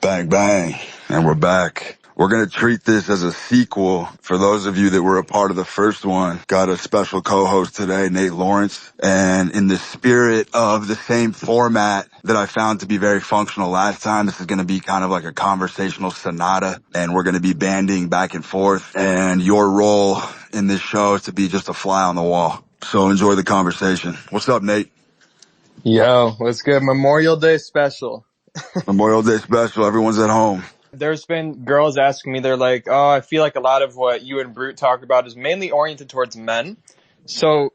Bang, bang. And we're back. We're going to treat this as a sequel. For those of you that were a part of the first one, got a special co-host today, Nate Lawrence. And in the spirit of the same format that I found to be very functional last time, this is going to be kind of like a conversational sonata. And we're going to be banding back and forth. And your role in this show is to be just a fly on the wall. So enjoy the conversation. What's up, Nate? Yo, what's good? Memorial Day special. Memorial Day special. Everyone's at home. There's been girls asking me, they're like, oh, I feel like a lot of what you and Brute talk about is mainly oriented towards men. So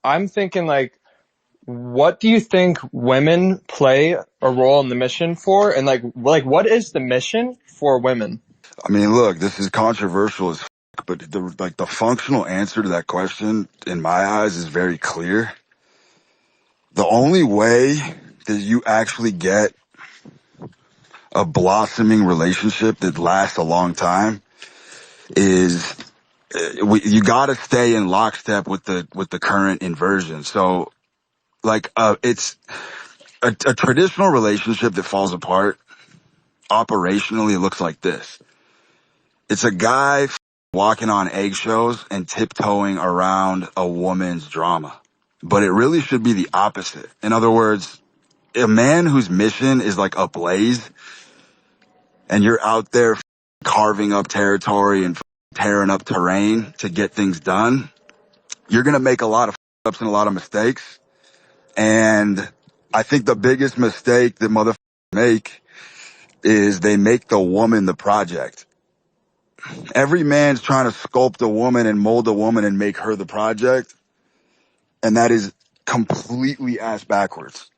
I'm thinking, like, what do you think women play a role in the mission for? And like what is the mission for women? I mean, look, this is controversial as but the functional answer to that question in my eyes is very clear. The only way that you actually get a blossoming relationship that lasts a long time is you got to stay in lockstep with the current inversion. So like it's a traditional relationship that falls apart operationally. It looks like this. It's a guy walking on eggshells and tiptoeing around a woman's drama. But it really should be the opposite. In other words, a man whose mission is like ablaze and you're out there carving up territory and tearing up terrain to get things done, you're going to make a lot of ups and a lot of mistakes. And I think the biggest mistake that motherfuckers make is they make the woman the project. Every man's trying to sculpt a woman and mold a woman and make her the project. And that is completely ass backwards.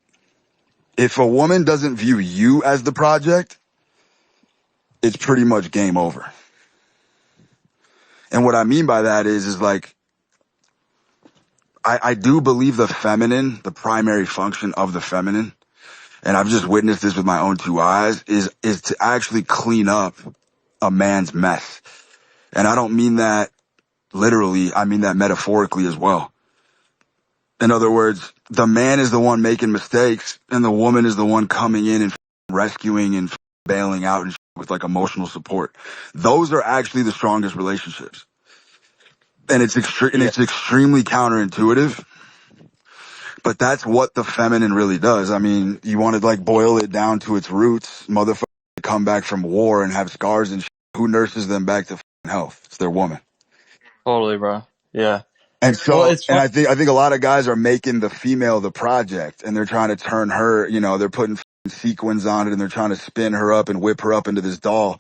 If a woman doesn't view you as the project, it's pretty much game over. And what I mean by that is like, I do believe the feminine, the primary function of the feminine, and I've just witnessed this with my own two eyes, is to actually clean up a man's mess. And I don't mean that literally, I mean that metaphorically as well. In other words, the man is the one making mistakes and the woman is the one coming in and rescuing and bailing out and with like emotional support. Those are actually the strongest relationships. And it's extremely counterintuitive, but that's what the feminine really does. I mean, you want to like boil it down to its roots. Motherfuckers come back from war and have scars and who nurses them back to health? It's their woman. Totally, bro. Yeah. And so, I think a lot of guys are making the female the project and they're trying to turn her, you know, they're putting sequins on it and they're trying to spin her up and whip her up into this doll.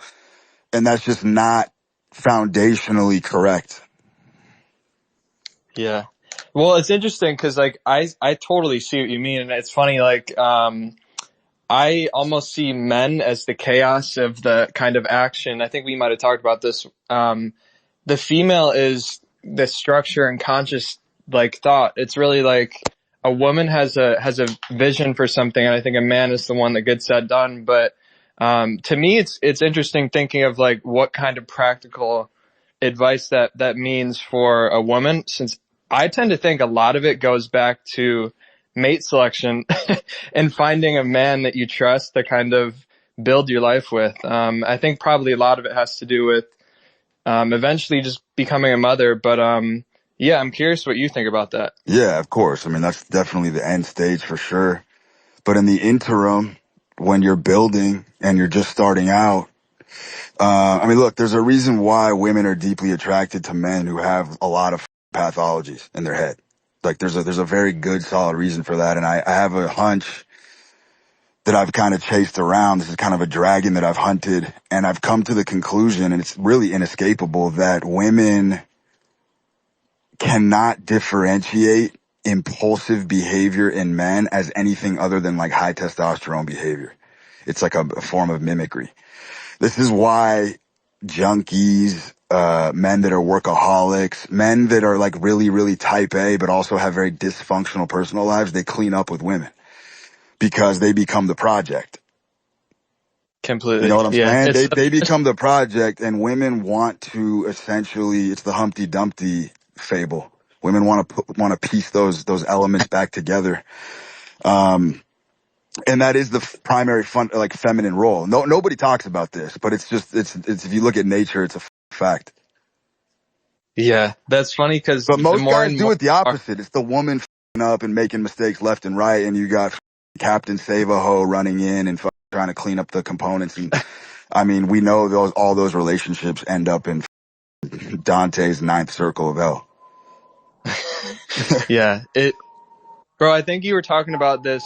And that's just not foundationally correct. Yeah. Well, it's interesting because like I totally see what you mean. And it's funny, like, I almost see men as the chaos of the kind of action. I think we might have talked about this. The female is the structure and conscious like thought. It's really like a woman has a vision for something, and I think a man is the one that gets that done. But to me, it's interesting thinking of like what kind of practical advice that means for a woman, since I tend to think a lot of it goes back to mate selection and finding a man that you trust to kind of build your life with. I think probably a lot of it has to do with eventually just becoming a mother. But yeah, I'm curious what you think about that. Yeah, of course. I mean, that's definitely the end stage for sure. But in the interim, when you're building and you're just starting out, I mean, look, there's a reason why women are deeply attracted to men who have a lot of pathologies in their head. Like there's a very good, solid reason for that. And I have a hunch that I've kind of chased around. This is kind of a dragon that I've hunted, and I've come to the conclusion, and it's really inescapable, that women cannot differentiate impulsive behavior in men as anything other than like high testosterone behavior. It's like a form of mimicry. This is why junkies, men that are workaholics, men that are like really, really type A, but also have very dysfunctional personal lives, they clean up with women because they become the project. Completely. You know what I'm saying? They become the project, and women want to essentially, it's the Humpty Dumpty fable. Women want to piece those elements back together. And that is the primary like feminine role. Nobody talks about this, but it's if you look at nature, it's a fact. Yeah, that's funny because But the most more guys and do more. it the opposite. It's the woman up and making mistakes left and right, and you got Captain Save-A-Ho running in and trying to clean up the components. And I mean, we know all those relationships end up in Dante's ninth circle of hell. Yeah, bro, I think you were talking about this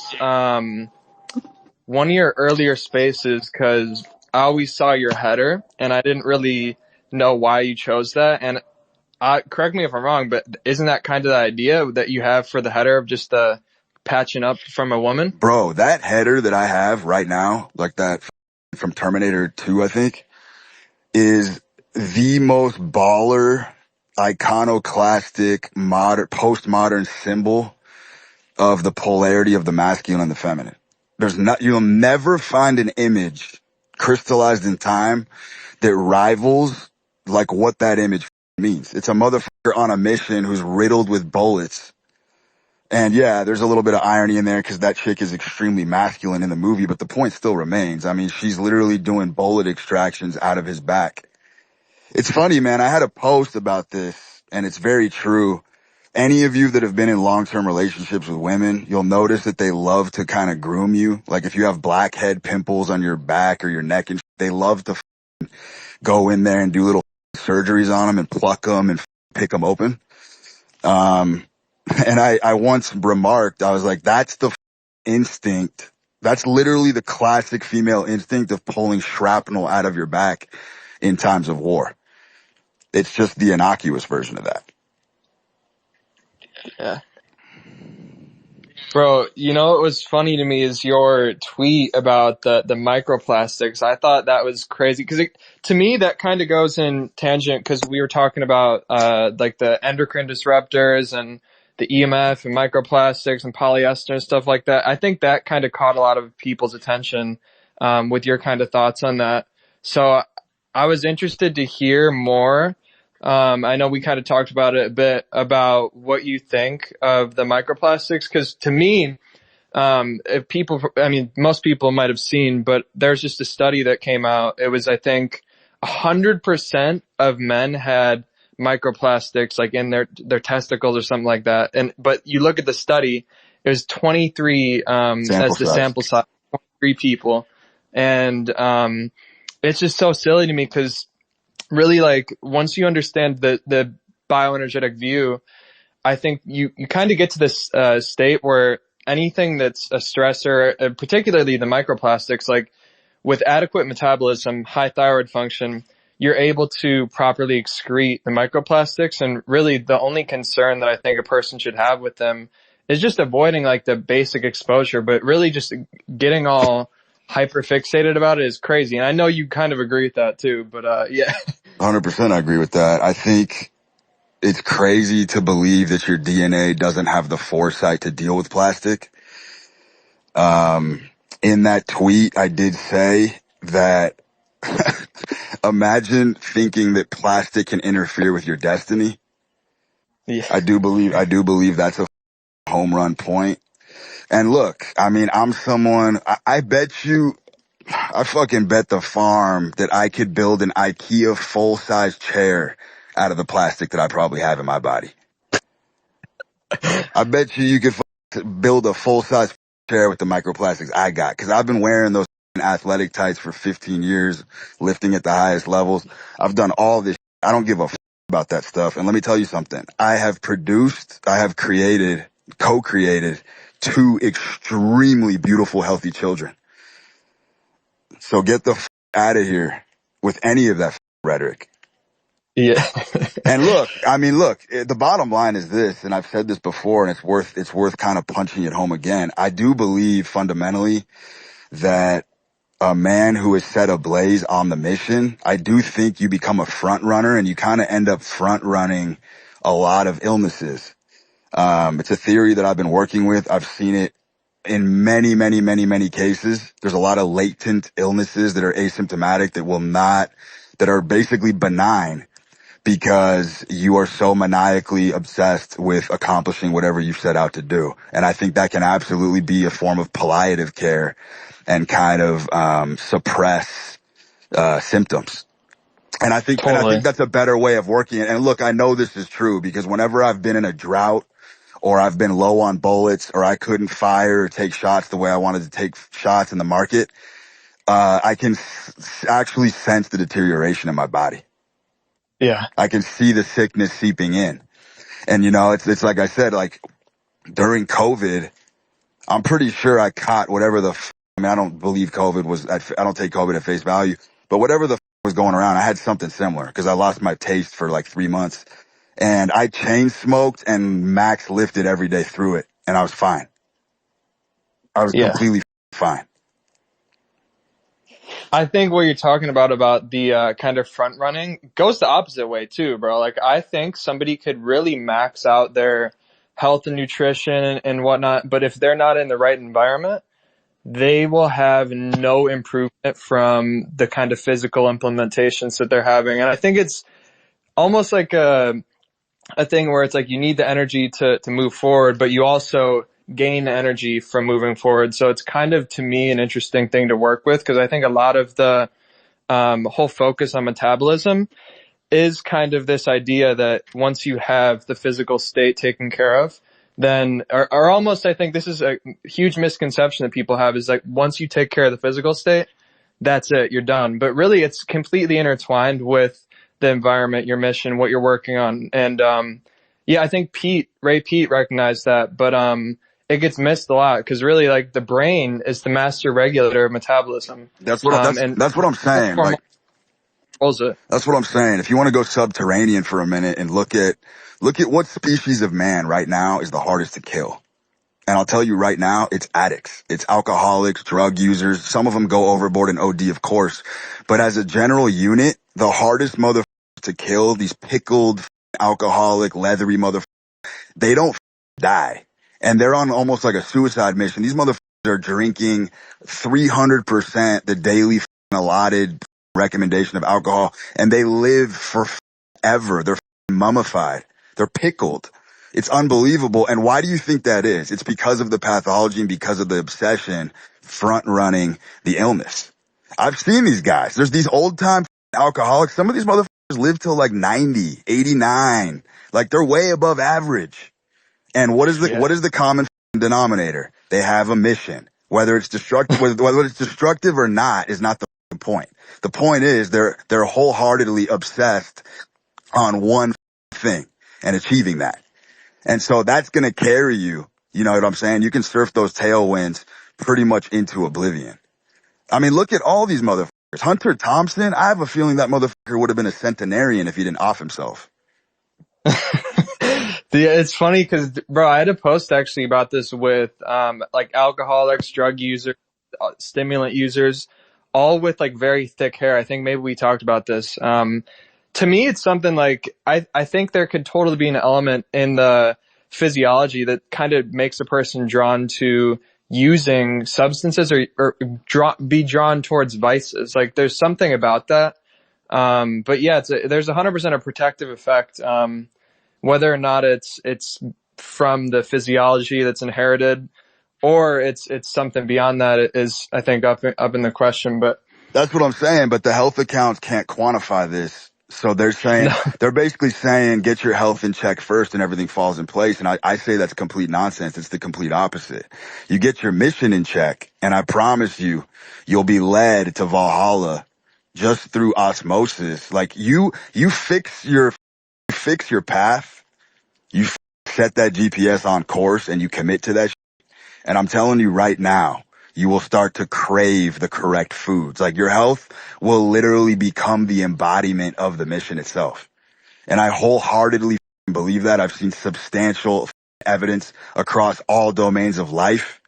one of your earlier spaces because I always saw your header and I didn't really know why you chose that. And correct me if I'm wrong, but isn't that kind of the idea that you have for the header of just patching up from a woman? Bro, that header that I have right now, like that from Terminator 2, I think, is the most baller, iconoclastic, postmodern symbol of the polarity of the masculine and the feminine. You'll never find an image crystallized in time that rivals like what that image means. It's a motherfucker on a mission who's riddled with bullets. And yeah, there's a little bit of irony in there because that chick is extremely masculine in the movie, but the point still remains. I mean, she's literally doing bullet extractions out of his back. It's funny, man. I had a post about this and it's very true. Any of you that have been in long-term relationships with women, you'll notice that they love to kind of groom you. Like if you have blackhead pimples on your back or your neck, and they love to go in there and do little surgeries on them and pluck them and pick them open. And I once remarked, I was like, that's the instinct. That's literally the classic female instinct of pulling shrapnel out of your back in times of war. It's just the innocuous version of that. Yeah. Bro, you know what was funny to me is your tweet about the microplastics. I thought that was crazy because to me that kind of goes in tangent because we were talking about like the endocrine disruptors and the EMF and microplastics and polyester and stuff like that. I think that kind of caught a lot of people's attention with your kind of thoughts on that. So I was interested to hear more. I know we kind of talked about it a bit about what you think of the microplastics, because to me, if people, I mean, most people might have seen, but there's just a study that came out. It was, I think, 100% of men had microplastics like in their testicles or something like that. But you look at the study, it was 23 Sample as the size. sample size, 23 people, and it's just so silly to me because really, like, once you understand the bioenergetic view, I think you kind of get to this state where anything that's a stressor, particularly the microplastics, like with adequate metabolism, high thyroid function, you're able to properly excrete the microplastics. And really the only concern that I think a person should have with them is just avoiding like the basic exposure, but really just getting all hyperfixated about it is crazy. And I know you kind of agree with that too, but yeah. 100% I agree with that. I think it's crazy to believe that your DNA doesn't have the foresight to deal with plastic. In that tweet, I did say that imagine thinking that plastic can interfere with your destiny. Yeah. I do believe that's a home run point. And look, I mean, I'm someone, I bet you, I fucking bet the farm that I could build an IKEA full-size chair out of the plastic that I probably have in my body. I bet you could build a full-size chair with the microplastics I got, because I've been wearing those athletic tights for 15 years, lifting at the highest levels. I've done all this. I don't give a about that stuff. And let me tell you something. I have co-created two extremely beautiful, healthy children. So get the out of here with any of that rhetoric. Yeah. And look, the bottom line is this, and I've said this before, and it's worth kind of punching it home again. I do believe fundamentally that a man who is set ablaze on the mission, I do think you become a front runner and you kind of end up front running a lot of illnesses. It's a theory that I've been working with. I've seen it in many, many, many, many cases. There's a lot of latent illnesses that are asymptomatic that are basically benign, because you are so maniacally obsessed with accomplishing whatever you've set out to do. And I think that can absolutely be a form of palliative care and kind of suppress symptoms. And I think Totally. that's a better way of working it. And look, I know this is true because whenever I've been in a drought or I've been low on bullets or I couldn't fire or take shots the way I wanted to take shots in the market, I can actually sense the deterioration in my body. Yeah. I can see the sickness seeping in. And it's like I said, like during COVID, I'm pretty sure I caught whatever I mean, I don't believe COVID was, I don't take COVID at face value, but whatever was going around, I had something similar because I lost my taste for like 3 months and I chain smoked and max lifted every day through it. And I was fine. I was Yeah. completely fine. I think what you're talking about the kind of front running goes the opposite way too, bro. Like I think somebody could really max out their health and nutrition and whatnot, but if they're not in the right environment, they will have no improvement from the kind of physical implementations that they're having. And I think it's almost like a thing where it's like you need the energy to move forward, but you also gain energy from moving forward. So it's kind of, to me, an interesting thing to work with because I think a lot of the whole focus on metabolism is kind of this idea that once you have the physical state taken care of, then, or almost, I think this is a huge misconception that people have is like once you take care of the physical state, that's it, you're done. But really it's completely intertwined with the environment, your mission, what you're working on. And, yeah, I think Ray Pete recognized that, but, it gets missed a lot because really like the brain is the master regulator of metabolism. That's what I'm saying. Like, It. that's what I'm saying. If you want to go subterranean for a minute and look at what species of man right now is the hardest to kill. And I'll tell you right now, it's addicts. It's alcoholics, drug users. Some of them go overboard and OD, of course. But as a general unit, the hardest motherfuckers to kill, these pickled, alcoholic, leathery motherfuckers, they don't die. And they're on almost like a suicide mission. These motherfuckers are drinking 300% the daily allotted recommendation of alcohol, and they live forever. They're mummified. They're pickled. It's unbelievable. And why do you think that is? It's because of the pathology and because of the obsession front running the illness. I've seen these guys. There's these old time alcoholics. Some of these motherfuckers live till like 90, 89. Like they're way above average. And what is the common denominator? They have a mission. Whether it's destructive, whether it's destructive or not is not the point. The point is they're wholeheartedly obsessed on one thing and achieving that. And so that's going to carry you. You know what I'm saying? You can surf those tailwinds pretty much into oblivion. I mean, look at all these motherfuckers. Hunter Thompson, I have a feeling that motherfucker would have been a centenarian if he didn't off himself. It's funny because, bro, I had a post actually about this with, like alcoholics, drug users, stimulant users, all with like very thick hair. I think maybe we talked about this. To me, it's something like, I think there could totally be an element in the physiology that kind of makes a person drawn to using substances or be drawn towards vices. Like there's something about that. But yeah, there's 100% a protective effect. Whether or not it's from the physiology that's inherited or it's something beyond that is, I think, up in the question. But that's what I'm saying. But the health accounts can't quantify this. So they're saying, no. they're basically saying get your health in check first and everything falls in place. And I say that's complete nonsense. It's the complete opposite. You get your mission in check and I promise you, you'll be led to Valhalla just through osmosis. Like you fix your path, you set that GPS on course and you commit to that. And I'm telling you right now, you will start to crave the correct foods. Like your health will literally become the embodiment of the mission itself. And I wholeheartedly believe that. I've seen substantial evidence across all domains of life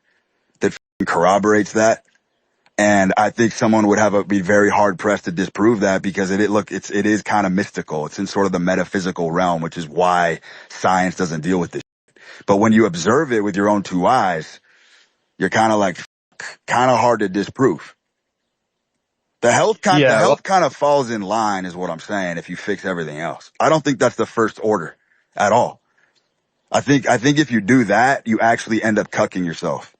that corroborates that. And I think someone would be very hard pressed to disprove that because it is kind of mystical. It's in sort of the metaphysical realm, which is why science doesn't deal with this. But when you observe it with your own two eyes, you're kind of hard to disprove. The Yeah. Well, health kind of falls in line is what I'm saying if you fix everything else. I don't think that's the first order at all. I think if you do that, you actually end up cucking yourself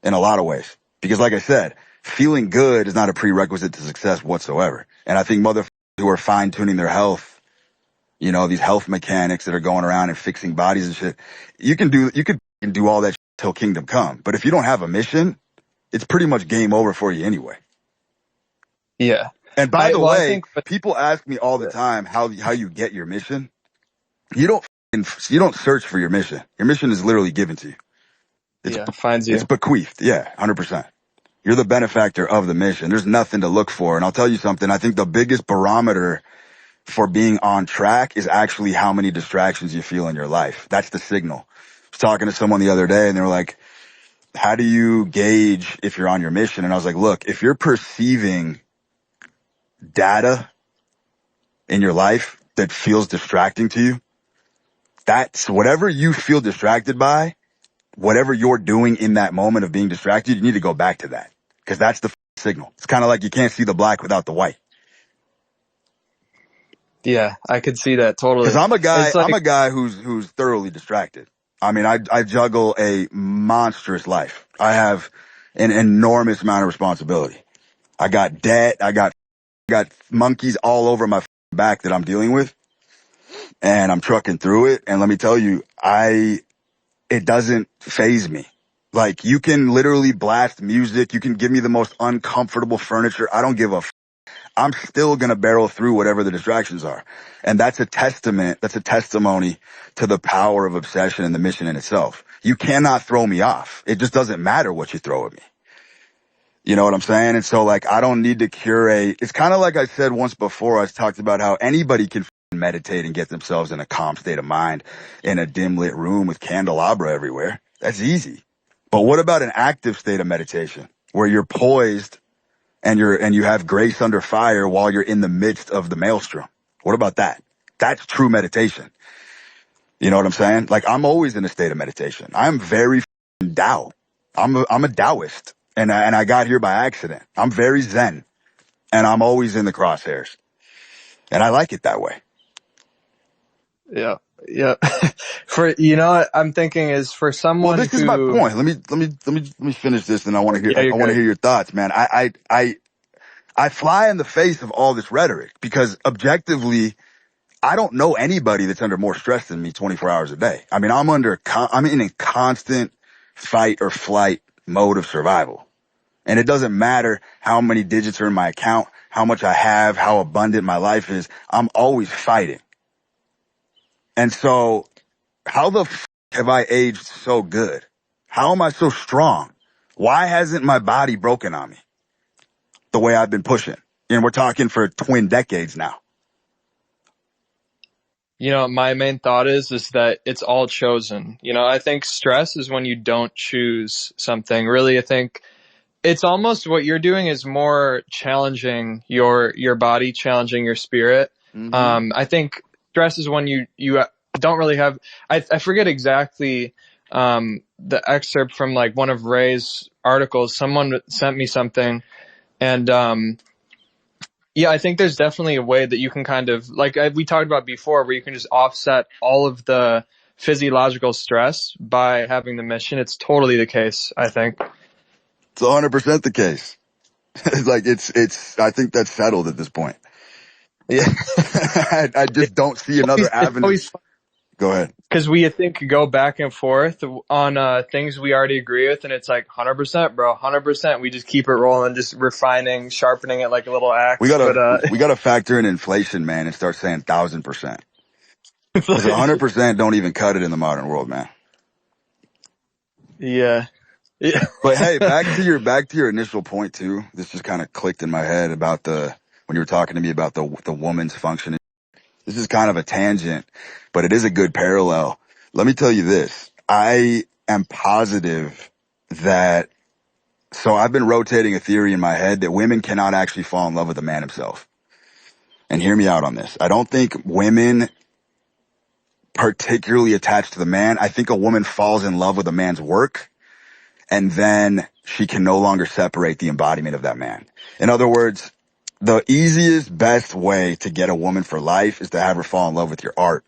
in a lot of ways. Because like I said, feeling good is not a prerequisite to success whatsoever. And I think motherfuckers who are fine tuning their health, you know, these health mechanics that are going around and fixing bodies and shit, you could do all that shit till kingdom come. But if you don't have a mission, it's pretty much game over for you anyway. yeah. And by the I way, think, people ask me all the time how you get your mission. You don't search for your mission. Your mission is literally given to you. yeah, finds It's you. bequeathed. Yeah, 100%. You're the benefactor of the mission. There's nothing to look for. And I'll tell you something. I think the biggest barometer for being on track is actually how many distractions you feel in your life. That's the signal. I was talking to someone the other day and they were like, how do you gauge if you're on your mission? And I was like, look, if you're perceiving data in your life that feels distracting to you, that's whatever you feel distracted by, whatever you're doing in that moment of being distracted, you need to go back to that because that's the signal. It's kind of like you can't see the black without the white. Yeah, I could see that Because totally. It's I'm like, a guy who's thoroughly distracted. I mean, I juggle a monstrous life. I have an enormous amount of responsibility. I got debt. I got monkeys all over my back that I'm dealing with, and I'm trucking through it. And let me tell you, it doesn't faze me. Like you can literally blast music. You can give me the most uncomfortable furniture. I don't give a I'm still going to barrel through whatever the distractions are. And that's a testimony to the power of obsession and the mission in itself. You cannot throw me off. It just doesn't matter what you throw at me. You know what I'm saying? And so like, I don't need to curate. It's kind of like I said once before, I talked about how anybody can meditate and get themselves in a calm state of mind in a dim lit room with candelabra everywhere. That's easy. But what about an active state of meditation where you're poised and you have grace under fire while you're in the midst of the maelstrom? What about that? That's true meditation. You know what I'm saying? Like I'm always in a state of meditation. I'm very Tao. I'm a Taoist and I got here by accident. I'm very Zen and I'm always in the crosshairs and I like it that way. yeah, yeah. What I'm thinking is for Well, someone this is my who, point. Let me finish this and yeah, you're I want to good. hear your thoughts, man. I fly in the face of all this rhetoric because objectively, I don't know anybody that's under more stress than me 24 hours a day. I mean, I'm in a constant fight or flight mode of survival. And it doesn't matter how many digits are in my account, how much I have, how abundant my life is. I'm always fighting. And so how the have I aged so good? How am I so strong? Why hasn't my body broken on me the way I've been pushing? And we're talking for twin decades now. My main thought is that it's all chosen. I think stress is when you don't choose something. Really, I think it's almost what you're doing is more challenging your body, challenging your spirit. Mm-hmm. I think stress is when you don't really have. I forget exactly the excerpt from like one of Ray's articles. Someone sent me something, and yeah, I think there's definitely a way that you can kind of like we talked about before, where you can just offset all of the physiological stress by having the mission. It's totally the case, I think. It's 100% the case. Like I think that's settled at this point. Yeah. I just don't see another It's avenue. always Go ahead. because we, I think, go back and forth on things we already agree with, and it's like 100%, bro, 100%. We just keep it rolling, just refining, sharpening it like a little We axe. But gotta factor in inflation, man, and start saying 1,000%. Because 100% don't even cut it in the modern world, man. yeah, yeah, But hey, back to your initial point too. This just kind of clicked in my head about when you were talking to me about the woman's function. This is kind of a tangent, but it is a good parallel. Let me tell you this. I am positive that, so I've been rotating a theory in my head that women cannot actually fall in love with a man himself. And hear me out on this. I don't think women particularly attached to the man. I think a woman falls in love with a man's work and then she can no longer separate the embodiment of that man. In other words, the easiest, best way to get a woman for life is to have her fall in love with your art.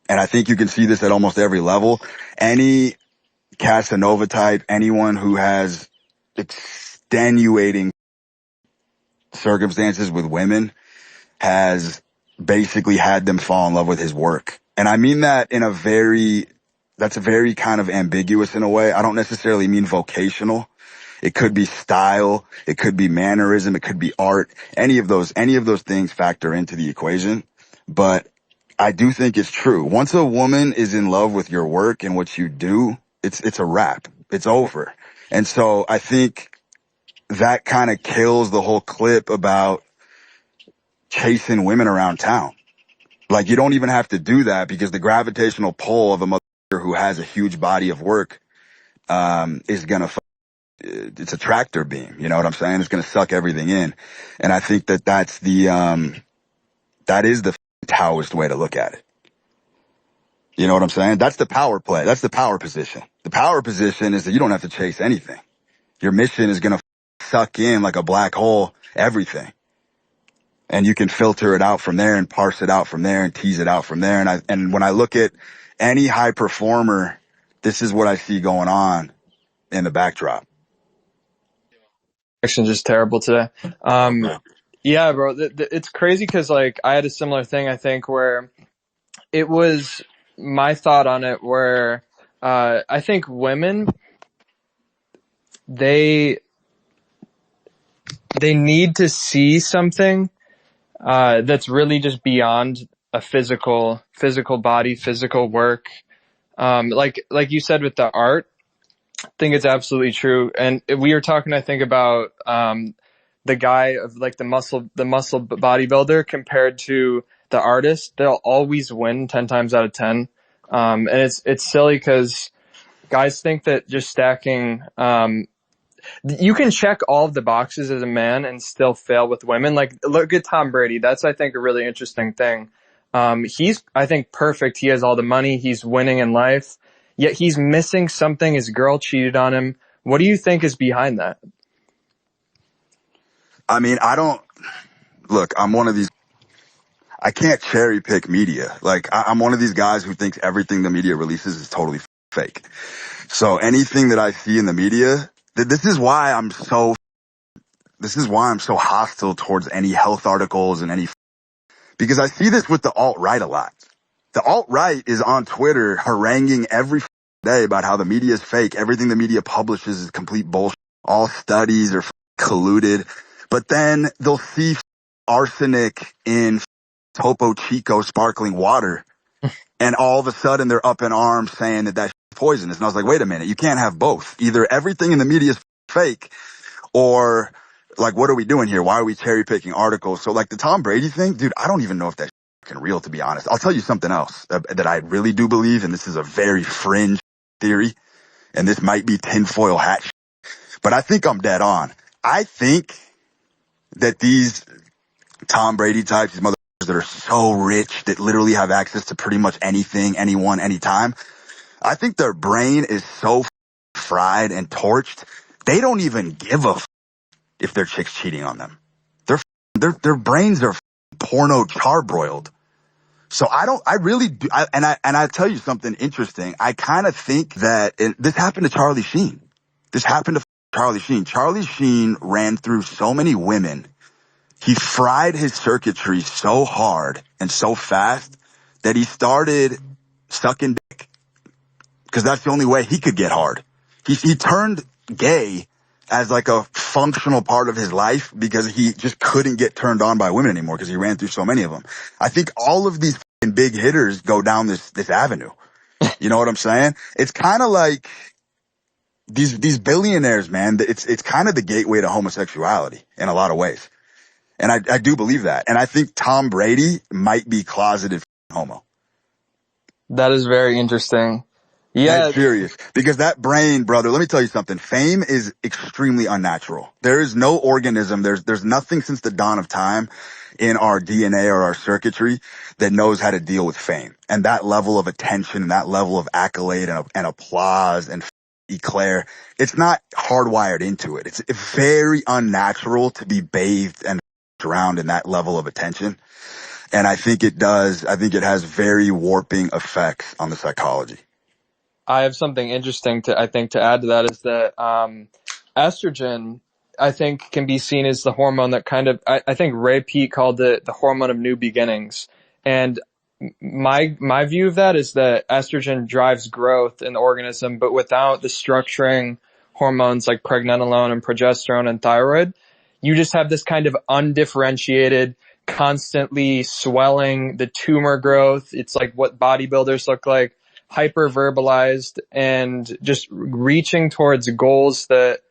And I think you can see this at almost every level. Any Casanova type, anyone who has extenuating circumstances with women has basically had them fall in love with his work. And I mean that in that's a very kind of ambiguous in a way. I don't necessarily mean vocational. It could be style. It could be mannerism. It could be art. Any of those things factor into the equation. But I do think it's true. Once a woman is in love with your work and what you do, it's a wrap. It's over. And so I think that kind of kills the whole clip about chasing women around town. Like, you don't even have to do that because the gravitational pull of a motherfucker who has a huge body of work, is gonna, it's a tractor beam. You know what I'm saying? It's gonna suck everything in. And I think that that is the Taoist way to look at it. You know what I'm saying? That's the power play. That's the power position. The power position is that you don't have to chase anything. Your mission is gonna suck in like a black hole everything. And you can filter it out from there and parse it out from there and tease it out from there. And when I look at any high performer, this is what I see going on in the backdrop. Action's just terrible today. Yeah, bro, it's crazy because like I had a similar thing, I think, where it was my thought on it where I think women, they need to see something that's really just beyond a physical body, physical work. Like you said with the art, I think it's absolutely true. And we were talking, I think, about the guy of like the muscle bodybuilder compared to the artist. They'll always win 10 times out of 10. And it's silly because guys think that just stacking, you can check all of the boxes as a man and still fail with women. Like, look at Tom Brady. That's, I think, a really interesting thing. He's, I think, perfect. He has all the money. He's winning in life. Yet he's missing something. His girl cheated on him. What do you think is behind that? I mean, I'm one of these, I can't cherry pick media. Like, I'm one of these guys who thinks everything the media releases is totally fake. So anything that I see in the media, this is why I'm so hostile towards any health articles and because I see this with the alt-right a lot. The alt-right is on Twitter haranguing every day about how the media is fake. Everything the media publishes is complete bullshit. All studies are colluded. But then they'll see arsenic in Topo Chico sparkling water. And all of a sudden they're up in arms saying that that's poisonous. And I was like, wait a minute, you can't have both. Either everything in the media is fake or like, what are we doing here? Why are we cherry picking articles? So like the Tom Brady thing, dude, I don't even know if that's fucking real, to be honest. I'll tell you something else that I really do believe. And this is a very fringe theory. And this might be tinfoil hat, but I think I'm dead on. I think that these Tom Brady types, these motherfuckers that are so rich that literally have access to pretty much anything, anyone, anytime. I think their brain is so fried and torched. They don't even give a if their chick's cheating on them. Their brains are porno charbroiled. So I really do. I tell you something interesting. I kind of think that this happened to Charlie Sheen. This happened to Charlie Sheen. Charlie Sheen ran through so many women. He fried his circuitry so hard and so fast that he started sucking dick because that's the only way he could get hard. He turned gay as like a functional part of his life because he just couldn't get turned on by women anymore because he ran through so many of them. I think all of these big hitters go down this avenue. You know what I'm saying? It's kind of like these billionaires, man. It's kind of the gateway to homosexuality in a lot of ways. And I do believe that. And I think Tom Brady might be closeted homo. That is very interesting. Yeah. That's serious. Because that brain, brother, let me tell you something. Fame is extremely unnatural. There is no organism. There's nothing since the dawn of time in our DNA or our circuitry that knows how to deal with fame. And that level of attention and that level of accolade and applause and eclair, it's not hardwired into it. It's very unnatural to be bathed and around in that level of attention. And I think it has very warping effects on the psychology. I have something interesting to add to that is that estrogen, I think, can be seen as the hormone that kind of, I think Ray Peat called it the hormone of new beginnings. And my view of that is that estrogen drives growth in the organism, but without the structuring hormones like pregnenolone and progesterone and thyroid, you just have this kind of undifferentiated, constantly swelling, the tumor growth. It's like what bodybuilders look like, hyper verbalized and just reaching towards goals that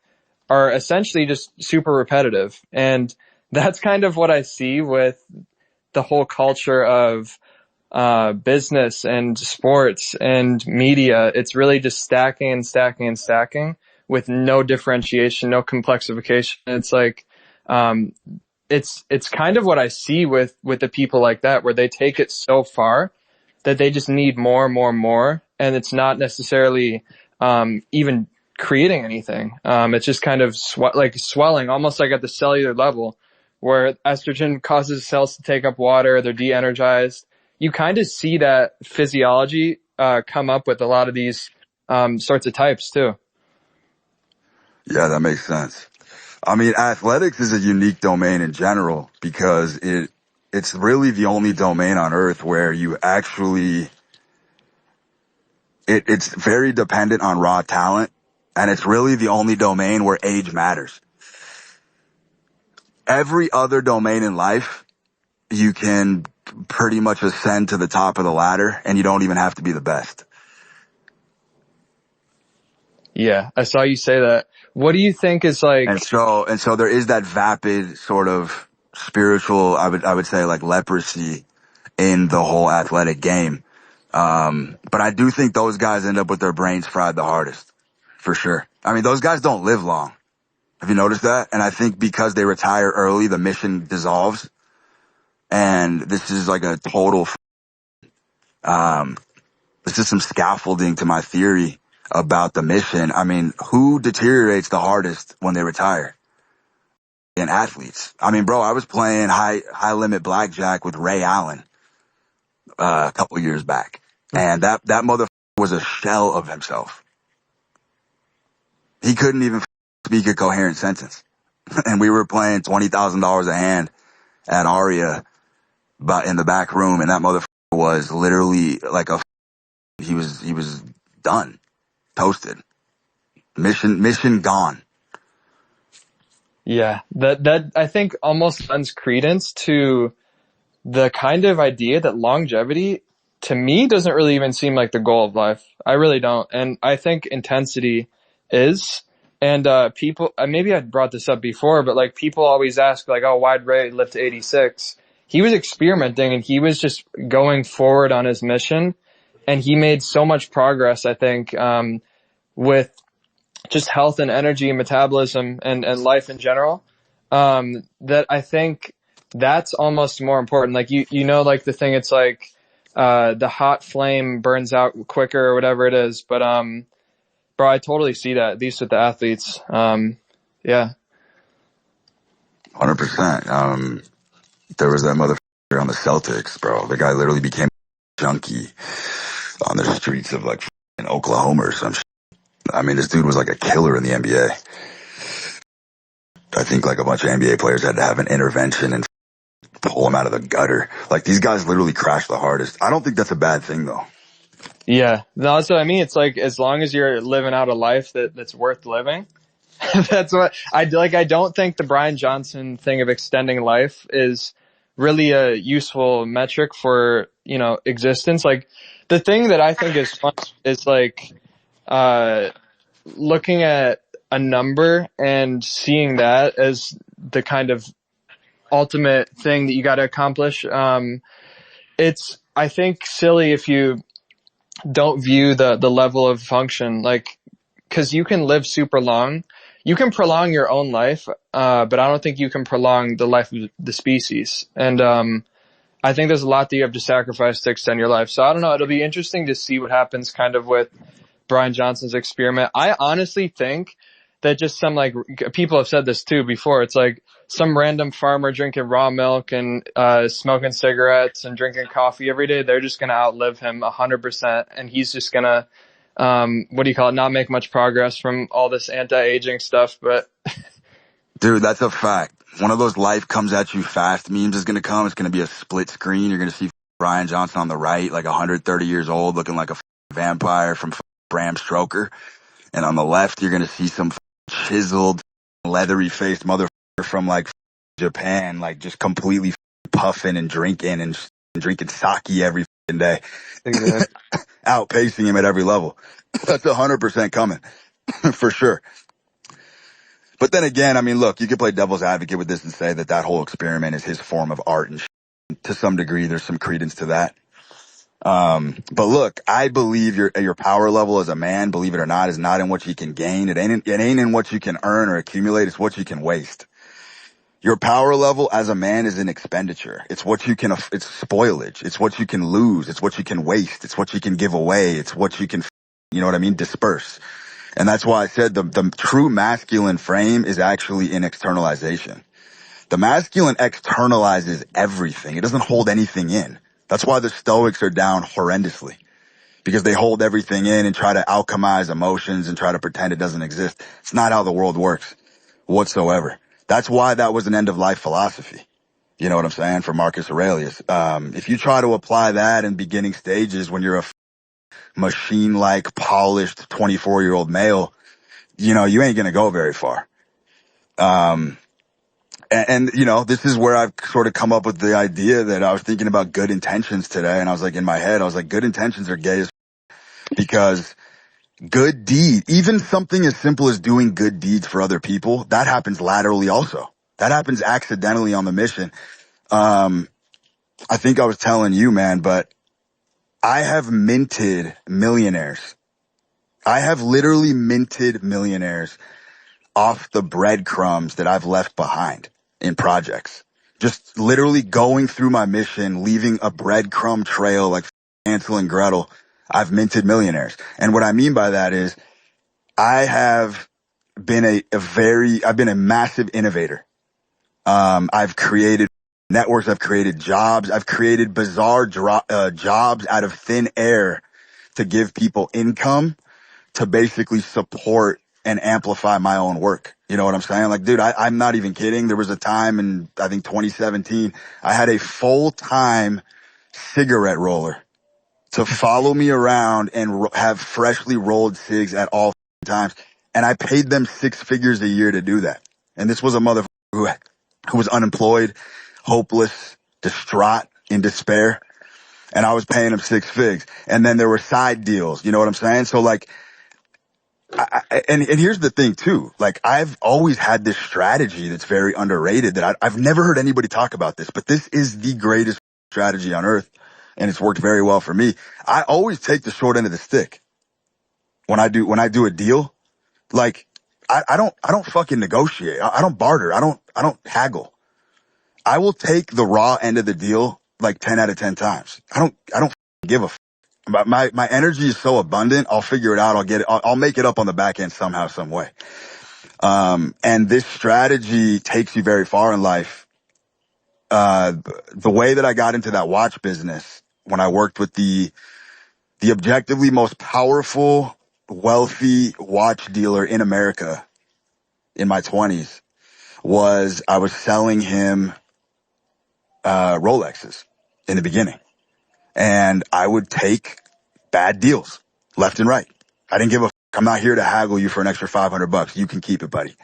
are essentially just super repetitive. And that's kind of what I see with the whole culture of business and sports and media. It's really just stacking and stacking and stacking with no differentiation, no complexification. It's like, it's kind of what I see with the people like that, where they take it so far that they just need more and more and more. And it's not necessarily, even creating anything. It's just kind of swelling, almost like at the cellular level, where estrogen causes cells to take up water. They're de-energized. You kind of see that physiology, come up with a lot of these, sorts of types too. Yeah, that makes sense. I mean, athletics is a unique domain in general because it's really the only domain on earth where you actually, it's very dependent on raw talent, and it's really the only domain where age matters. Every other domain in life, you can pretty much ascend to the top of the ladder and you don't even have to be the best. Yeah, I saw you say that. What do you think is like, And so there is that vapid sort of spiritual, I would say, like leprosy in the whole athletic game. But I do think those guys end up with their brains fried the hardest, for sure. I mean, those guys don't live long. Have you noticed that? And I think because they retire early, the mission dissolves. And this is like a total, this is some scaffolding to my theory about the mission. I mean, who deteriorates the hardest when they retire? And athletes. I mean, bro, I was playing high limit blackjack with Ray Allen, a couple years back. And that motherfucker was a shell of himself. He couldn't even speak a coherent sentence. And we were playing $20,000 a hand at Aria, but in the back room. And that motherfucker was literally like he was done, toasted, mission gone. yeah, that I think almost lends credence to the kind of idea that longevity, to me, doesn't really even seem like the goal of life. I really don't. And I think intensity is. And people, maybe I brought this up before, but like people always ask like, oh, why'd Ray live to 86? He was experimenting and he was just going forward on his mission. And he made so much progress, I think, with just health and energy and metabolism and life in general, that I think that's almost more important. Like you know, like the thing, it's like, the hot flame burns out quicker or whatever it is. But, bro, I totally see that, at least with the athletes. Yeah. 100%. There was that motherfucker on the Celtics, bro. The guy literally became a junkie on the streets of like in Oklahoma or some shit. I mean, this dude was like a killer in the NBA. I think like a bunch of NBA players had to have an intervention and pull him out of the gutter. Like these guys literally crash the hardest. I don't think that's a bad thing though. Yeah. No, that's what I mean. It's like, as long as you're living out a life that's worth living, that's what I like. I don't think the Brian Johnson thing of extending life is really a useful metric for, existence. Like the thing that I think is fun is like, looking at a number and seeing that as the kind of ultimate thing that you got to accomplish. It's, I think, silly if you don't view the level of function, like, cause you can live super long. You can prolong your own life, but I don't think you can prolong the life of the species. And, I think there's a lot that you have to sacrifice to extend your life. So I don't know. It'll be interesting to see what happens kind of with Brian Johnson's experiment. I honestly think that just some, like, people have said this too before. It's like some random farmer drinking raw milk and smoking cigarettes and drinking coffee every day, they're just going to outlive him 100%. And he's just going to, what do you call it, not make much progress from all this anti-aging stuff. But Dude, that's a fact. One of those life comes at you fast memes is going to come. It's going to be a split screen. You're going to see Brian Johnson on the right, like 130 years old, looking like a vampire from Bram Stoker. And on the left, you're going to see some chiseled, leathery faced motherfucker from like Japan, like just completely puffing and drinking sake every day, exactly. outpacing him at every level. That's 100% coming for sure. But then again, I mean, look, you could play devil's advocate with this and say that whole experiment is his form of art, and to some degree, there's some credence to that. But look, I believe your power level as a man, believe it or not, is not in what you can gain. It ain't in what you can earn or accumulate. It's what you can waste. Your power level as a man is an expenditure. It's what you can, it's spoilage. It's what you can lose. It's what you can waste. It's what you can give away. It's what you can, you know what I mean? Disperse. And that's why I said the true masculine frame is actually in externalization. The masculine externalizes everything. It doesn't hold anything in. That's why the Stoics are down horrendously, because they hold everything in and try to alchemize emotions and try to pretend it doesn't exist. It's not how the world works whatsoever. That's why that was an end of life philosophy. You know what I'm saying? For Marcus Aurelius. If you try to apply that in beginning stages when you're a machine-like, polished 24-year-old male, you know, you ain't going to go very far. And, you know, this is where I've sort of come up with the idea that I was thinking about good intentions today. And I was like, in my head, I was like, good intentions are gay as because good deed, even something as simple as doing good deeds for other people, that happens laterally also. That happens accidentally on the mission. I think I was telling you, man, but I have minted millionaires. I have literally minted millionaires off the breadcrumbs that I've left behind in projects. Just literally going through my mission, leaving a breadcrumb trail like Hansel and Gretel. I've minted millionaires. And what I mean by that is I have been I've been a massive innovator. I've created networks. I've created jobs. I've created bizarre jobs out of thin air to give people income to basically support and amplify my own work. You know what I'm saying? Like, dude, I'm not even kidding. There was a time in, I think 2017, I had a full-time cigarette roller to follow me around and have freshly rolled cigs at all times. And I paid them 6 figures a year to do that. And this was a motherfucker who was unemployed, hopeless, distraught, in despair. And I was paying him 6 figs. And then there were side deals. You know what I'm saying? So like, and here's the thing too, like I've always had this strategy that's very underrated that I've never heard anybody talk about this, but this is the greatest strategy on earth and it's worked very well for me. I always take the short end of the stick when I do a deal. Like I don't fucking negotiate. I don't barter. I don't haggle. I will take the raw end of the deal like 10 out of 10 times. I don't give a my energy is so abundant. I'll figure it out. I'll get it. I'll make it up on the back end somehow, some way. And this strategy takes you very far in life. The way that I got into that watch business when I worked with the objectively most powerful, wealthy watch dealer in America in my 20s was I was selling him, Rolexes in the beginning. And I would take bad deals left and right. I didn't give a I'm not here to haggle you for an extra $500. You can keep it, buddy.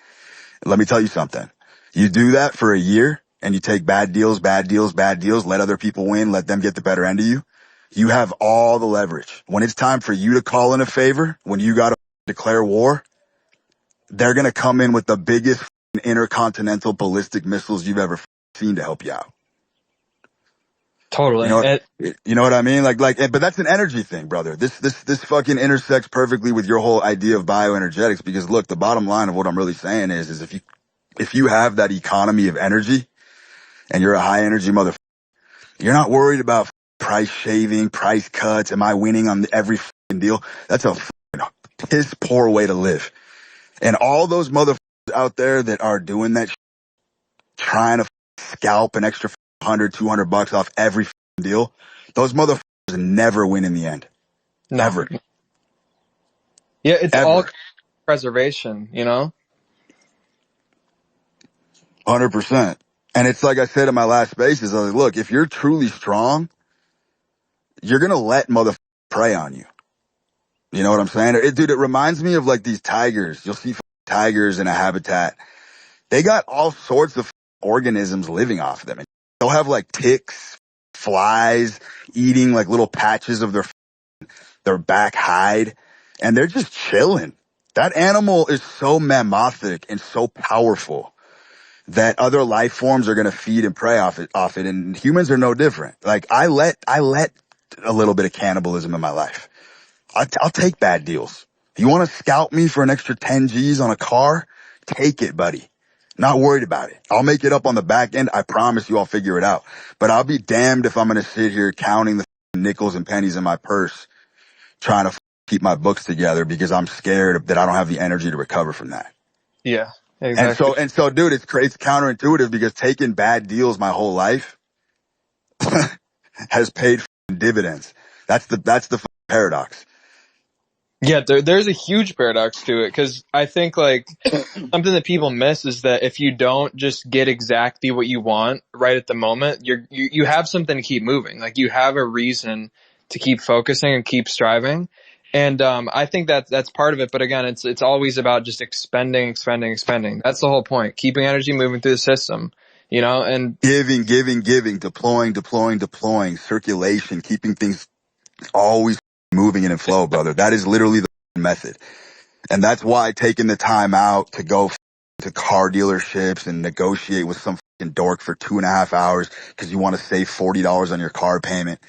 Let me tell you something. You do that for a year and you take bad deals, let other people win, let them get the better end of you. You have all the leverage. When it's time for you to call in a favor, when you got to declare war, they're going to come in with the biggest intercontinental ballistic missiles you've ever seen to help you out. Totally. You know what I mean? But that's an energy thing, brother. This fucking intersects perfectly with your whole idea of bioenergetics because look, the bottom line of what I'm really saying is if you have that economy of energy and you're a high energy motherfucker, you're not worried about price shaving, price cuts. Am I winning on every fucking deal? That's a piss poor way to live. And all those motherfuckers out there that are doing that trying to scalp an extra 100, $200 off every deal, those motherfuckers never win in the end. No. Ever. Yeah, it's all Ever. preservation, you know? 100%. And it's like I said in my last spaces, I was like, look, if you're truly strong, you're going to let motherfuckers prey on you. You know what I'm saying? Dude, it reminds me of like these tigers. You'll see tigers in a habitat. They got all sorts of organisms living off them. They'll have like ticks, flies, eating like little patches of their back hide, and they're just chilling. That animal is so mammothic and so powerful that other life forms are going to feed and prey off it, and humans are no different. Like I let a little bit of cannibalism in my life. I'll take bad deals. You want to scout me for an extra 10 G's on a car? Take it, buddy. Not worried about it. I'll make it up on the back end. I promise you I'll figure it out. But I'll be damned if I'm going to sit here counting the nickels and pennies in my purse trying to keep my books together because I'm scared that I don't have the energy to recover from that. Yeah, exactly. And so, dude, it's counterintuitive because taking bad deals my whole life has paid dividends. That's the paradox. Yeah, there's a huge paradox to it because I think like something that people miss is that if you don't just get exactly what you want right at the moment, you have something to keep moving. Like you have a reason to keep focusing and keep striving. And I think that that's part of it. But again, it's always about just expending. That's the whole point. Keeping energy moving through the system, you know, and Giving, deploying, circulation, keeping things always moving and in flow, brother. That is literally the method. And that's why taking the time out to go to car dealerships and negotiate with some fucking dork for 2.5 hours because you want to save $40 on your car payment.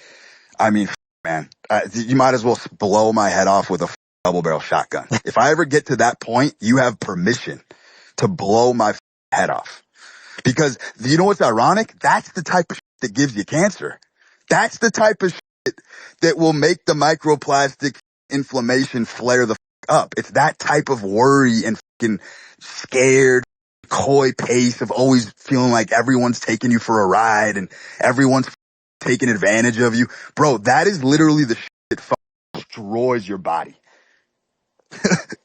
I mean, man, you might as well blow my head off with a double barrel shotgun. If I ever get to that point, you have permission to blow my head off. Because you know what's ironic? That's the type of shit that gives you cancer. That's the type of shit that will make the microplastic inflammation flare the up. It's that type of worry and fucking scared, coy pace of always feeling like everyone's taking you for a ride and everyone's taking advantage of you. Bro, that is literally the shit that destroys your body.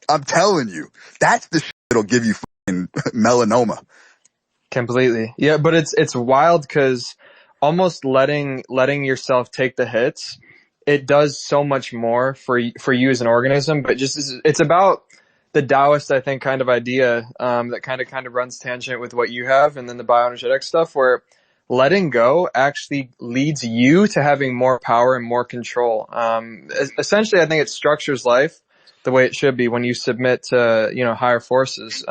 I'm telling you, that's the shit that'll give you fucking melanoma. completely. Yeah, but it's wild because almost letting yourself take the hits, it does so much more for you as an organism. But just it's about the Taoist, I think, kind of idea that kind of runs tangent with what you have, and then the bioenergetic stuff, where letting go actually leads you to having more power and more control. Essentially, I think it structures life the way it should be when you submit to higher forces.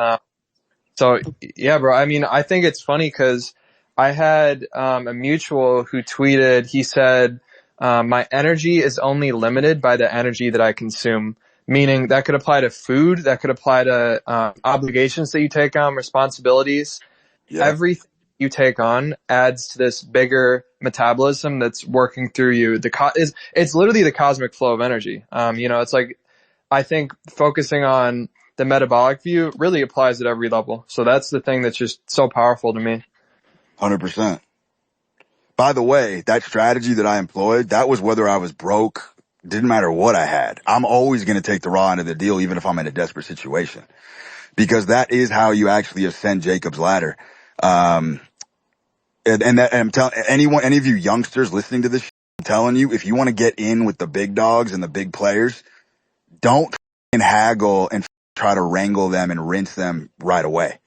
So yeah, bro. I mean, I think it's funny because I had a mutual who tweeted. He said, "My energy is only limited by the energy that I consume." Meaning that could apply to food, that could apply to obligations that you take on, responsibilities. Yeah, Everything you take on adds to this bigger metabolism that's working through you. It's literally the cosmic flow of energy. It's like I think focusing on the metabolic view really applies at every level. So that's the thing that's just so powerful to me. 100%. By the way, that strategy that I employed, that was whether I was broke, didn't matter what I had. I'm always going to take the raw end of the deal, even if I'm in a desperate situation, because that is how you actually ascend Jacob's ladder. And I'm telling any of you youngsters listening to this, I'm telling you, if you want to get in with the big dogs and the big players, don't haggle and try to wrangle them and rinse them right away.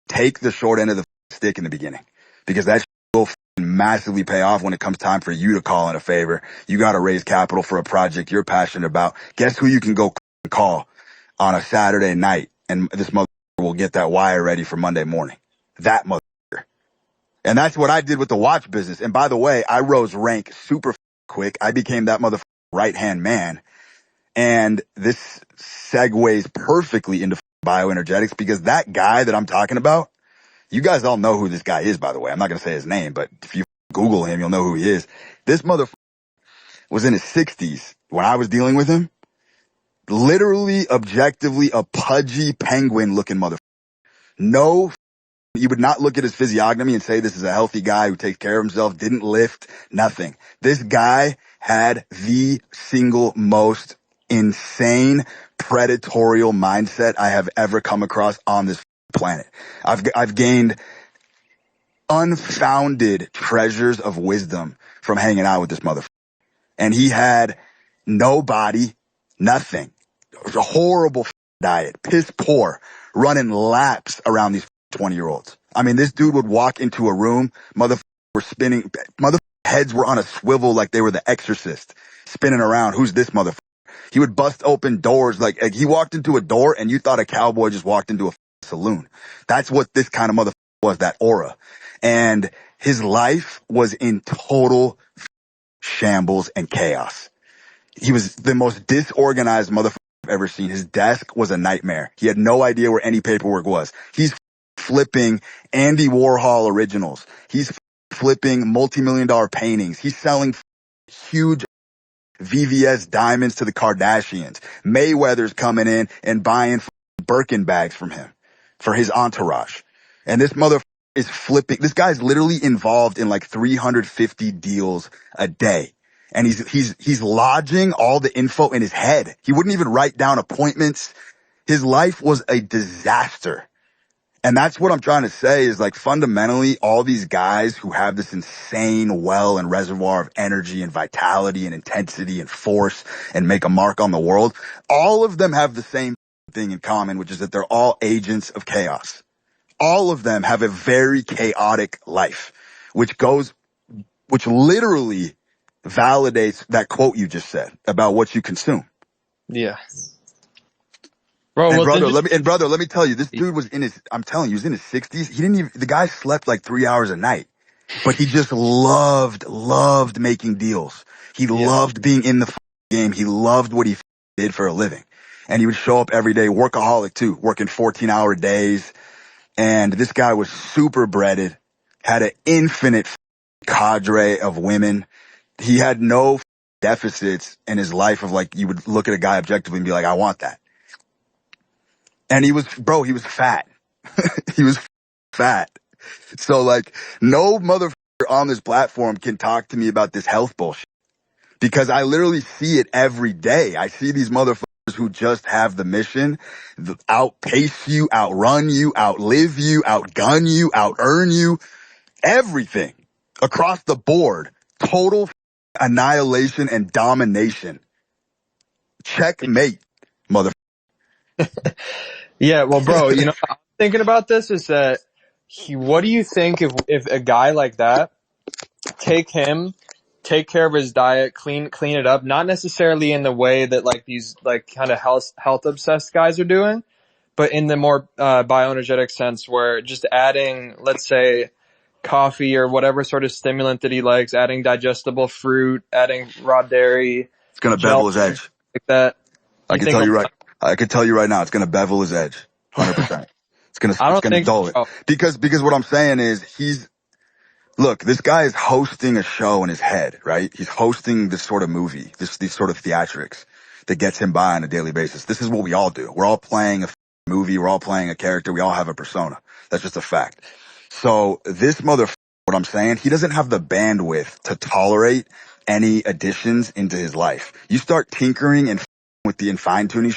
Take the short end of the stick in the beginning, because that will massively pay off when it comes time for you to call in a favor. You got to raise capital for a project you're passionate about. Guess who you can go call on a Saturday night, and this mother will get that wire ready for Monday morning. That mother. And that's what I did with the watch business. And by the way, I rose rank super quick. I became that mother right-hand man. And this segues perfectly into bioenergetics, because that guy that I'm talking about, you guys all know who this guy is, by the way. I'm not going to say his name, but if you Google him, you'll know who he is. This mother was in his 60s when I was dealing with him. Literally, objectively, a pudgy penguin looking mother. No You would not look at his physiognomy and say this is a healthy guy who takes care of himself, didn't lift, nothing. This guy had the single most insane predatorial mindset I have ever come across on this planet. I've gained unfounded treasures of wisdom from hanging out with this motherfucker. And he had no body, nothing. It was a horrible diet, piss poor, running laps around these 20-year-olds. I mean, this dude would walk into a room, motherfuckers were spinning, motherfuckers' heads were on a swivel like they were the exorcist, spinning around. Who's this motherfucker? He would bust open doors like he walked into a door and you thought a cowboy just walked into a saloon. That's what this kind of motherfucker was, that aura. And his life was in total shambles and chaos. He was the most disorganized motherfucker I've ever seen. His desk was a nightmare. He had no idea where any paperwork was. He's flipping Andy Warhol originals. He's flipping multi-million-dollar paintings. He's selling huge VVS diamonds to the Kardashians. Mayweather's coming in and buying Birkin bags from him for his entourage. And this motherfucker is flipping. This guy's literally involved in like 350 deals a day. And he's lodging all the info in his head. He wouldn't even write down appointments. His life was a disaster. And that's what I'm trying to say is like fundamentally all these guys who have this insane well and reservoir of energy and vitality and intensity and force and make a mark on the world, all of them have the same thing in common, which is that they're all agents of chaos. All of them have a very chaotic life, which literally validates that quote you just said about what you consume. Yeah. Bro, And well, brother, let me tell you, this dude was I'm telling you, he was in his 60s. The guy slept like 3 hours a night, but he just loved making deals. He loved being in the game. He loved what he did for a living. And he would show up every day, workaholic too, working 14-hour days. And this guy was super breaded, had an infinite cadre of women. He had no deficits in his life of like, you would look at a guy objectively and be like, I want that. And he was fat. He was fat. So like, no motherfucker on this platform can talk to me about this health bullshit because I literally see it every day. I see these motherfuckers who just have the mission, outpace you, outrun you, outlive you, outgun you, outearn you, everything across the board, total annihilation and domination. Checkmate, motherfucker. yeah, well, bro, you know, I'm thinking about this is that what do you think if a guy like that, take care of his diet, clean it up, not necessarily in the way that like these like kind of health obsessed guys are doing, but in the more bioenergetic sense where just adding, let's say, coffee or whatever sort of stimulant that he likes, adding digestible fruit, adding raw dairy, It's going to bevel his edge. like that. I can tell you right now, it's going to bevel his edge. 100%. It's going to dull it. Because what I'm saying is look, this guy is hosting a show in his head, right? He's hosting this sort of movie, these sort of theatrics that gets him by on a daily basis. This is what we all do. We're all playing a movie. We're all playing a character. We all have a persona. That's just a fact. So this motherfucker, what I'm saying, he doesn't have the bandwidth to tolerate any additions into his life. You start tinkering and with the fine tuning,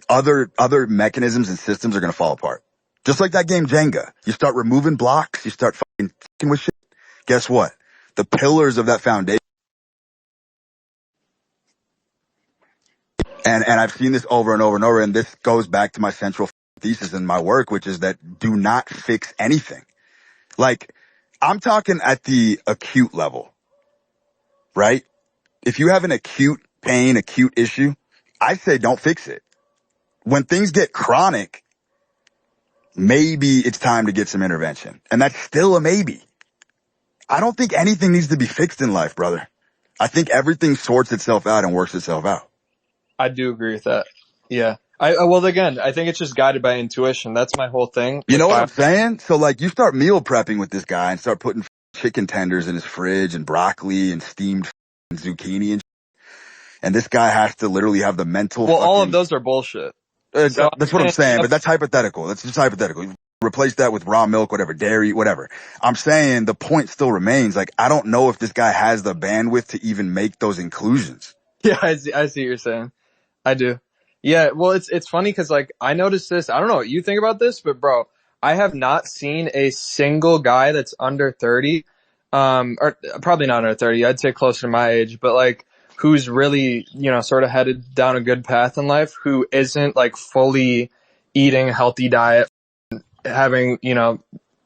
other mechanisms and systems are going to fall apart. Just like that game Jenga. You start removing blocks, you start fucking with shit. Guess what? The pillars of that foundation. And I've seen this over and over and over, and this goes back to my central thesis in my work, which is that do not fix anything. Like, I'm talking at the acute level, right? If you have an acute pain, acute issue, I say don't fix it. When things get chronic, maybe it's time to get some intervention. And that's still a maybe. I don't think anything needs to be fixed in life, brother. I think everything sorts itself out and works itself out. I do agree with that. Yeah. Well, again, I think it's just guided by intuition. That's my whole thing. You know what I'm saying? So like you start meal prepping with this guy and start putting chicken tenders in his fridge and broccoli and steamed zucchini and this guy has to literally have the mental. Well, all of those are bullshit. That's what I'm saying, but that's hypothetical. That's just hypothetical. replace that with raw milk, whatever, dairy, whatever. I'm saying the point still remains. Like, I don't know if this guy has the bandwidth to even make those inclusions. Yeah, I see what you're saying. I do. Yeah, well, it's funny because like I noticed this. I don't know what you think about this, but bro, I have not seen a single guy that's under 30, or probably not under 30. I'd say closer to my age, but like who's really sort of headed down a good path in life, who isn't like fully eating a healthy diet, having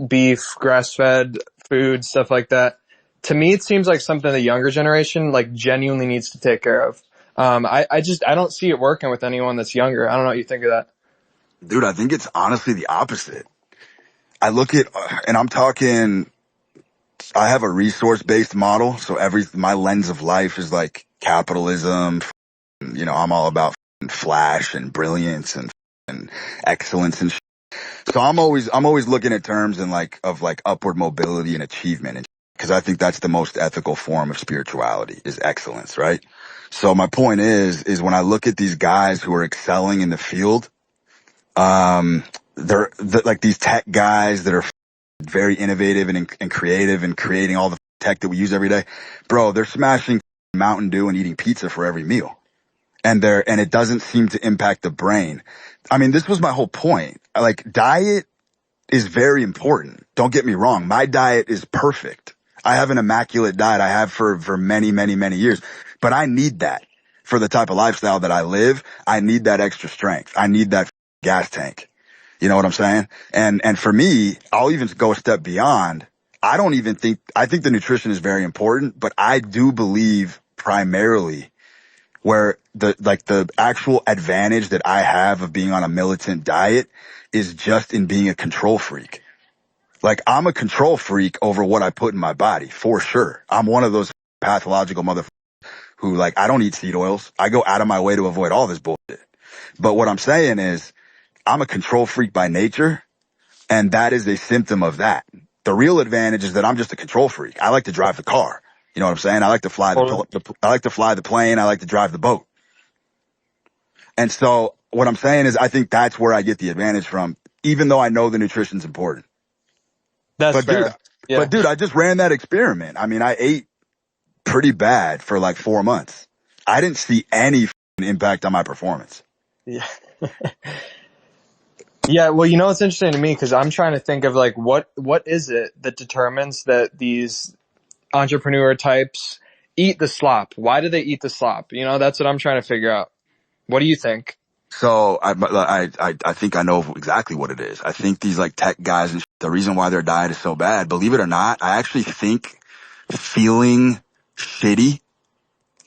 beef, grass fed food, stuff like that. To me, it seems like something the younger generation like genuinely needs to take care of. I don't see it working with anyone that's younger. I don't know what you think of that. Dude, I think it's honestly the opposite. I look at, and I'm talking, I have a resource-based model. So my lens of life is like capitalism. I'm all about flash and brilliance and excellence and so I'm always looking at terms of upward mobility and achievement, because I think that's the most ethical form of spirituality is excellence, right? So my point is when I look at these guys who are excelling in the field, they're like these tech guys that are very innovative and creative and creating all the tech that we use every day. Bro, they're smashing Mountain Dew and eating pizza for every meal. And it doesn't seem to impact the brain. I mean, this was my whole point. Like, diet is very important. Don't get me wrong. My diet is perfect. I have an immaculate diet. I have for many, many, many years, but I need that for the type of lifestyle that I live. I need that extra strength. I need that gas tank. You know what I'm saying? And for me, I'll even go a step beyond. I think the nutrition is very important, but I do believe primarily where the actual advantage that I have of being on a militant diet is just in being a control freak. Like, I'm a control freak over what I put in my body, for sure. I'm one of those pathological motherfuckers who, like, I don't eat seed oils. I go out of my way to avoid all this bullshit. But what I'm saying is I'm a control freak by nature, and that is a symptom of that. The real advantage is that I'm just a control freak. I like to drive the car. You know what I'm saying? I like to fly I like to fly the plane. I like to drive the boat. And so what I'm saying is I think that's where I get the advantage from, even though I know the nutrition's important. That's But dude, fair. Yeah. I just ran that experiment. I mean, I ate pretty bad for like 4 months. I didn't see any impact on my performance. Yeah. Yeah. Well, it's interesting to me because I'm trying to think of like what is it that determines that these entrepreneur types eat the slop? Why do they eat the slop? That's what I'm trying to figure out. What do you think? So I think I know exactly what it is. I think these like tech guys and the reason why their diet is so bad, believe it or not, I actually think feeling shitty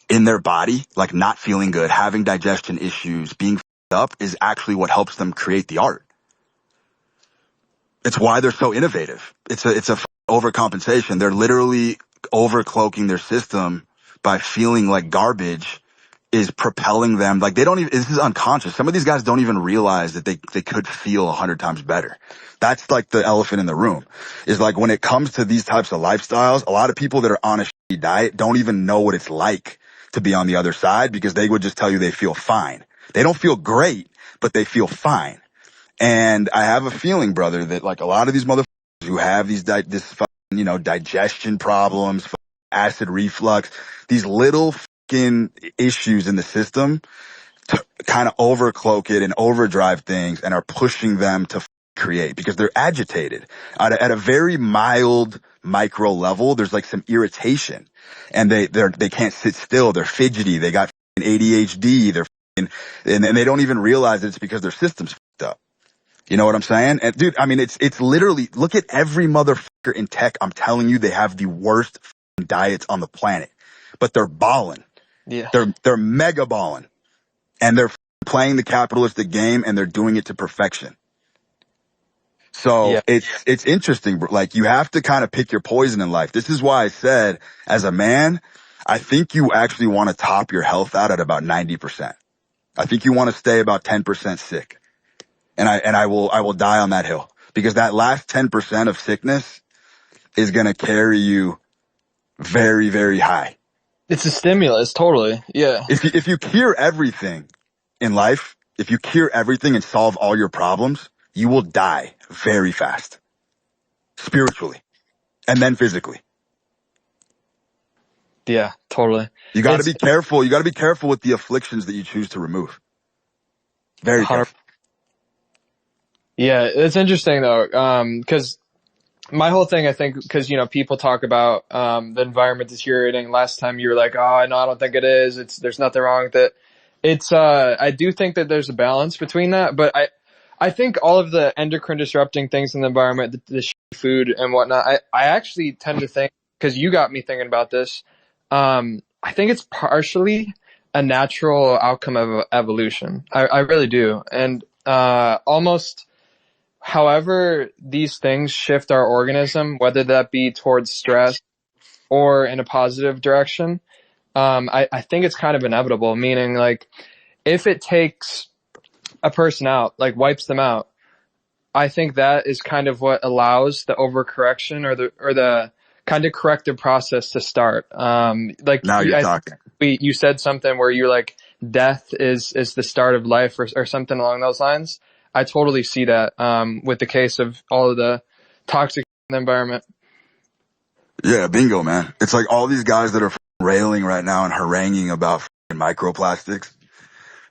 in their body, like not feeling good, having digestion issues, being up is actually what helps them create the art. It's why they're so innovative. It's a overcompensation. They're literally overcloaking their system by feeling like garbage is propelling them. Like, they don't even, this is unconscious. Some of these guys don't even realize that they could feel 100 times better. That's like the elephant in the room, is like when it comes to these types of lifestyles, a lot of people that are on a shitty diet don't even know what it's like to be on the other side, because they would just tell you they feel fine. They don't feel great, but they feel fine. And I have a feeling, brother, that like a lot of these motherfuckers who have these digestion problems, acid reflux, these little issues in the system kind of overcloak it and overdrive things and are pushing them to create, because they're agitated at a very mild micro level. There's like some irritation, and they can't sit still. They're fidgety. They got ADHD. And they don't even realize that it's because their system's fucked up. You know what I'm saying? And dude, I mean, it's literally, look at every motherfucker in tech. I'm telling you, they have the worst diets on the planet, but they're balling. Yeah. They're mega balling, and they're playing the capitalistic game, and they're doing it to perfection. So Yeah. it's interesting, bro. Like, you have to kind of pick your poison in life. This is why I said, as a man, I think you actually want to top your health out at about 90%. I think you want to stay about 10% sick. And I will die on that hill, because that last 10% of sickness is going to carry you very, very high. It's a stimulus, totally. Yeah. If you cure everything in life, if you cure everything and solve all your problems, you will die very fast, spiritually, and then physically. Yeah, totally. You got to be careful. You got to be careful with the afflictions that you choose to remove. Very 100. careful. Yeah, it's interesting though, because my whole thing, I think, because, people talk about the environment deteriorating. Last time you were like, oh, no, I don't think it is. There's nothing wrong with it. I do think that there's a balance between that, but I think all of the endocrine disrupting things in the environment, the food and whatnot, I actually tend to think, because you got me thinking about this, I think it's partially a natural outcome of evolution. I really do. And almost however these things shift our organism, whether that be towards stress or in a positive direction, I think it's kind of inevitable, meaning like if it takes a person out, like wipes them out, I think that is kind of what allows the overcorrection or the kind of corrective process to start. Like Now you're talking. you said something where you're like, death is the start of life or something along those lines. I totally see that, with the case of all of the toxic in the environment. Yeah, bingo, man. It's like all these guys that are railing right now and haranguing about microplastics.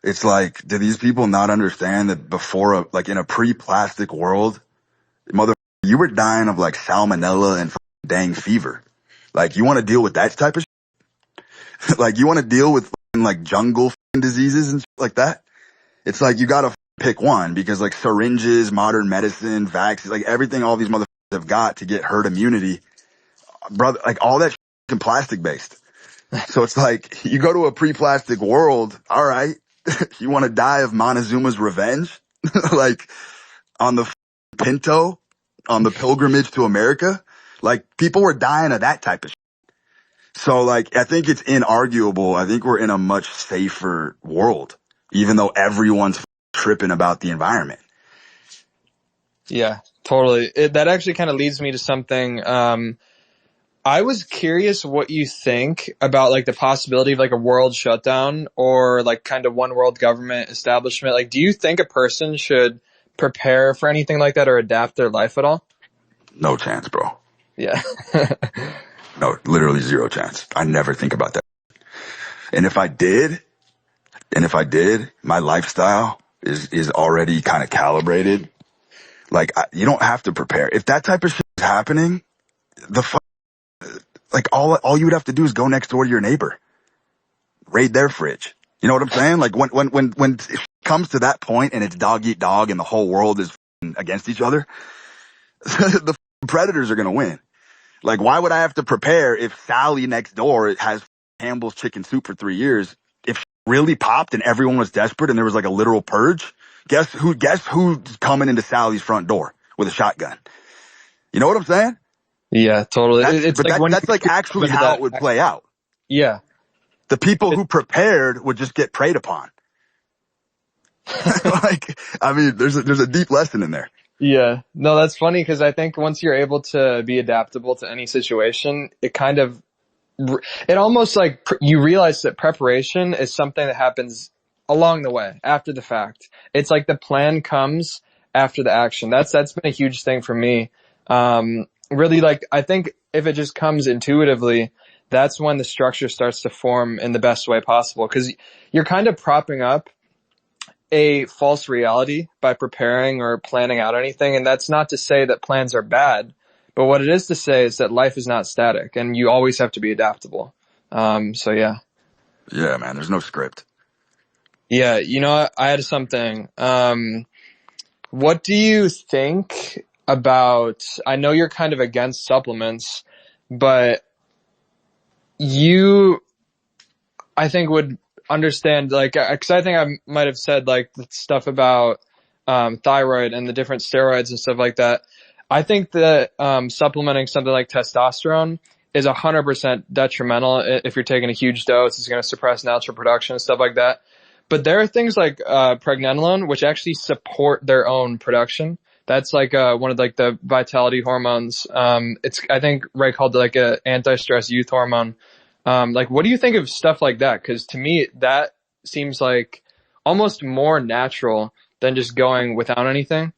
It's like, do these people not understand that before, like in a pre-plastic world, mother, you were dying of like salmonella and dang fever. Like you want to deal with that type of shit? Like you want to deal with like jungle diseases and shit like that? It's like you got to pick one because like syringes, modern medicine, vaccines, like everything all these motherfuckers have got to get herd immunity, brother, like all that shit is plastic based. So it's like you go to a pre-plastic world. All right. You want to die of Montezuma's revenge? Like on the Pinto, on the pilgrimage to America? Like people were dying of that type of shit. So like, I think it's inarguable. I think we're in a much safer world, even though everyone's tripping about the environment. Yeah, totally. That actually kind of leads me to something. I was curious what you think about like the possibility of like a world shutdown or like kind of one world government establishment. Like, do you think a person should prepare for anything like that or adapt their life at all? No chance, bro. Yeah. No, literally zero chance. I never think about that. And if I did, my lifestyle is already kind of calibrated. Like you don't have to prepare. If that type of shit is happening, like all you would have to do is go next door to your neighbor, raid their fridge. You know what I'm saying? Like when it comes to that point and it's dog eat dog and the whole world is against each other, the predators are going to win. Like, why would I have to prepare if Sally next door has Campbell's chicken soup for 3 years? If really popped and everyone was desperate and there was like a literal purge, guess who's coming into Sally's front door with a shotgun? You know what I'm saying? Yeah, totally. That's like actually how it would play out. Yeah. The people who prepared would just get preyed upon. Like, I mean, there's a deep lesson in there. Yeah. No, that's funny because I think once you're able to be adaptable to any situation, it almost like you realize that preparation is something that happens along the way, after the fact. It's like the plan comes after the action. That's been a huge thing for me. Really, like, I think if it just comes intuitively, that's when the structure starts to form in the best way possible. Cause you're kind of propping up a false reality by preparing or planning out anything. And that's not to say that plans are bad, but what it is to say is that life is not static and you always have to be adaptable. So yeah. Yeah, man, there's no script. Yeah. I had something. What do you think about, I know you're kind of against supplements, but I think would understand, like, cause I think I might have said like the stuff about, thyroid and the different steroids and stuff like that. I think that, supplementing something like testosterone is 100% detrimental. If you're taking a huge dose, it's going to suppress natural production and stuff like that. But there are things like, pregnenolone, which actually support their own production. That's like, one of like the vitality hormones. It's, I think, right, called like a anti-stress youth hormone. Like, what do you think of stuff like that? Cause to me, that seems like almost more natural than just going without anything.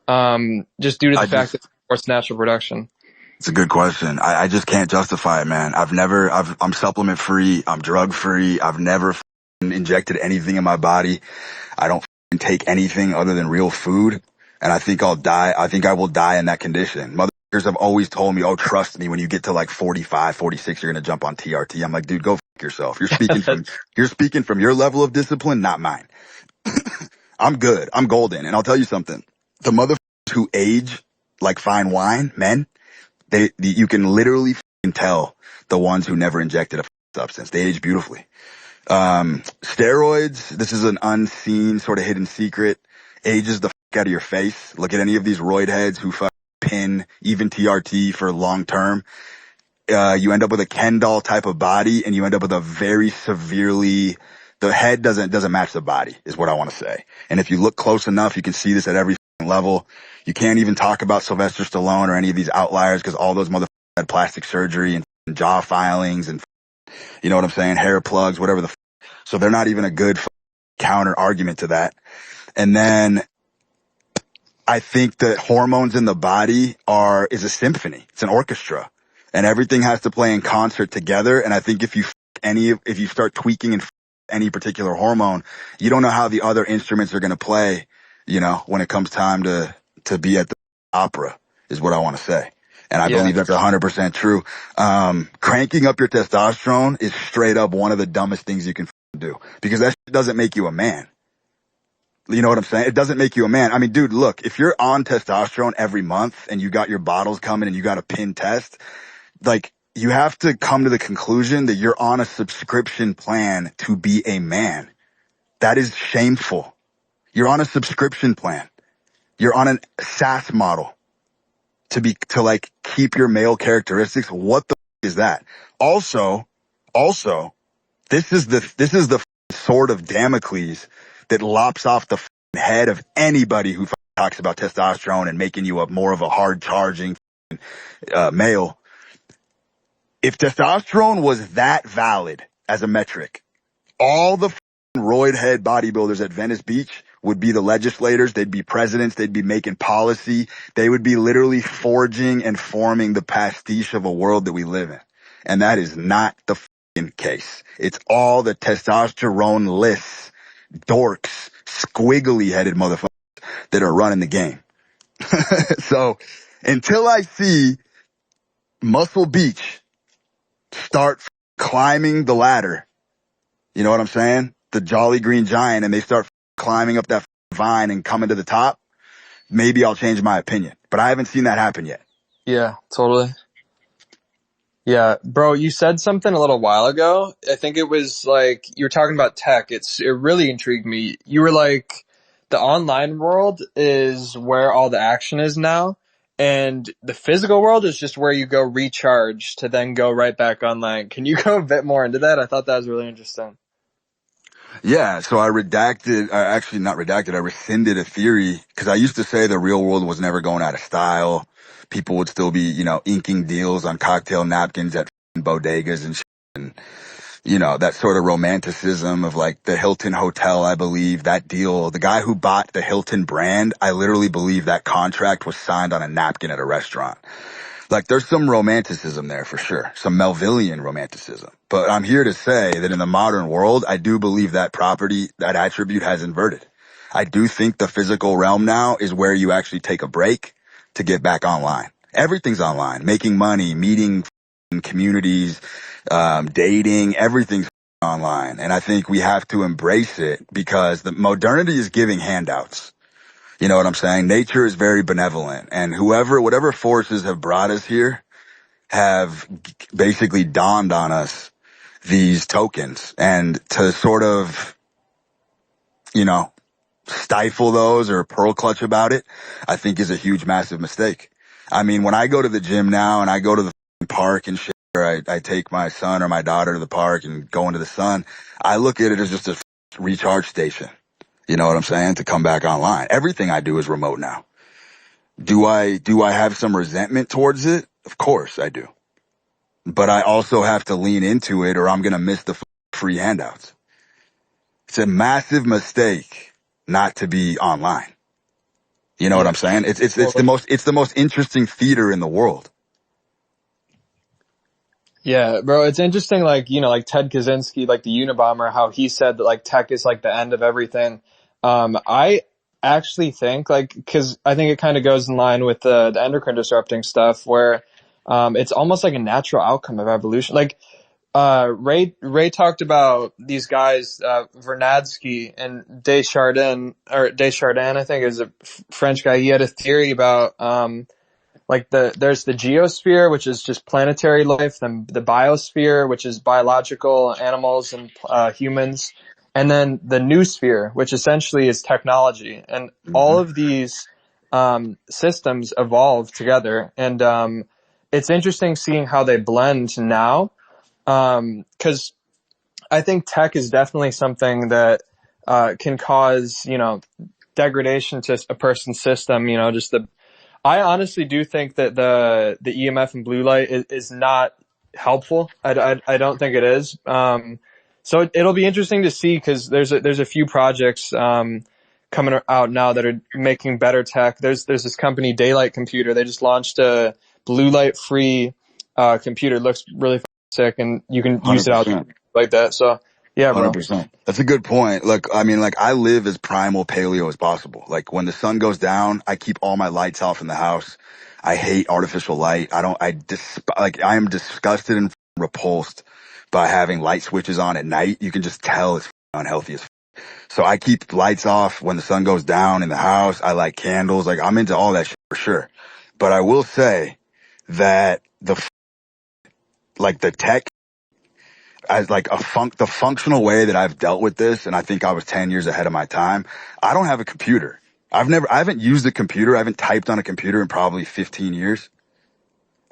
just due to the I fact just, that it supports natural production? it's a good question. I just can't justify it, man. I'm supplement free. I'm drug free. I've never injected anything in my body. I don't take anything other than real food. And I think I'll die. I think I will die in that condition. Motherfuckers have always told me, oh, trust me, when you get to like 45, 46, you're going to jump on TRT. I'm like, dude, go yourself. You're speaking from your level of discipline, not mine. I'm good. I'm golden. And I'll tell you something. The motherfuckers who age like fine wine, men, you can literally tell the ones who never injected a substance. They age beautifully. Steroids, this is an unseen sort of hidden secret, ages the out of your face. Look at any of these roid heads who pin even TRT for long term. You end up with a Ken doll type of body, and you end up with a very severely, the head doesn't match the body, is what I want to say. And if you look close enough, you can see this at every level. You can't even talk about Sylvester Stallone or any of these outliers because all those motherfuckers had plastic surgery and jaw filings and, you know what I'm saying, hair plugs, whatever so they're not even a good counter argument to that. And then I think that hormones in the body is a symphony. It's an orchestra, and everything has to play in concert together. And I think if you start tweaking in any particular hormone, you don't know how the other instruments are going to play, you know, when it comes time to be at the opera, is what I want to say. And I Yeah. believe that's 100% true. Cranking up your testosterone is straight up one of the dumbest things you can do, because that doesn't make you a man. You know what I'm saying? It doesn't make you a man. I mean, dude, look, if you're on testosterone every month and you got your bottles coming and you got a pin test, like, you have to come to the conclusion that you're on a subscription plan to be a man. That is shameful. You're on a subscription plan. You're on a SaaS model to like keep your male characteristics. What the is that? Also, this is the sword of Damocles that lops off the head of anybody who talks about testosterone and making you more of a hard charging male. If testosterone was that valid as a metric, all the roid head bodybuilders at Venice Beach would be the legislators. They'd be presidents. They'd be making policy. They would be literally forging and forming the pastiche of a world that we live in. And that is not the case. It's all the testosterone-less dorks, squiggly-headed motherfuckers that are running the game. So until I see Muscle Beach start climbing the ladder, you know what I'm saying? The Jolly Green Giant, and they start climbing up that vine and coming to the top, maybe I'll change my opinion. But I haven't seen that happen yet. Yeah, totally. Yeah, bro, you said something a little while ago. I think it was like you were talking about tech. It really intrigued me. You were like, the online world is where all the action is now, and the physical world is just where you go recharge to then go right back online. Can you go a bit more into that? I thought that was really interesting. Yeah, so actually not redacted, I rescinded a theory because I used to say the real world was never going out of style. People would still be, you know, inking deals on cocktail napkins at bodegas and shit. And, you know, that sort of romanticism of like the Hilton Hotel, I believe that deal, the guy who bought the Hilton brand, I literally believe that contract was signed on a napkin at a restaurant. Like, there's some romanticism there for sure, some Melvillian romanticism. But I'm here to say that in the modern world, I do believe that that attribute has inverted. I do think the physical realm now is where you actually take a break to get back online. Everything's online, making money, meeting communities, dating, everything's online. And I think we have to embrace it because the modernity is giving handouts. You know what I'm saying? Nature is very benevolent, and whatever forces have brought us here have basically dawned on us these tokens, and to sort of, you know, stifle those or pearl clutch about it, I think is a huge, massive mistake. I mean, when I go to the gym now and I go to the park and shit, or I take my son or my daughter to the park and go into the sun, I look at it as just a recharge station. You know what I'm saying? To come back online. Everything I do is remote now. Do I have some resentment towards it? Of course I do. But I also have to lean into it or I'm going to miss the free handouts. It's a massive mistake not to be online. You know what I'm saying? It's the most interesting theater in the world. Yeah, bro, it's interesting, like, like Ted Kaczynski, like the Unabomber, how he said that like tech is like the end of everything. I actually think like, cause I think it kind of goes in line with the endocrine disrupting stuff where, it's almost like a natural outcome of evolution. Like, Ray talked about these guys, Vernadsky and Desjardins, I think is a French guy. He had a theory about, like there's the geosphere, which is just planetary life, then the biosphere, which is biological animals and humans, and then the noosphere, which essentially is technology. And all of these systems evolve together, and it's interesting seeing how they blend now, because I think tech is definitely something that can cause degradation to a person's system. Just the I honestly do think that the EMF and blue light is not helpful. I don't think it is. So it'll be interesting to see because there's a few projects coming out now that are making better tech. There's this company, Daylight Computer. They just launched a blue light free computer. It looks really sick, and you can use it out 100%. like that. So yeah, bro. 100%. That's a good point. Look, I mean, like I live as primal paleo as possible. Like when the sun goes down, I keep all my lights off in the house. I hate artificial light. I am disgusted and repulsed by having light switches on at night. You can just tell it's unhealthy as. So I keep lights off when the sun goes down in the house. I light candles. Like I'm into all that shit for sure. But I will say that the tech as like the functional way that I've dealt with this, and I think I was 10 years ahead of my time. I don't have a computer. I haven't used a computer. I haven't typed on a computer in probably 15 years.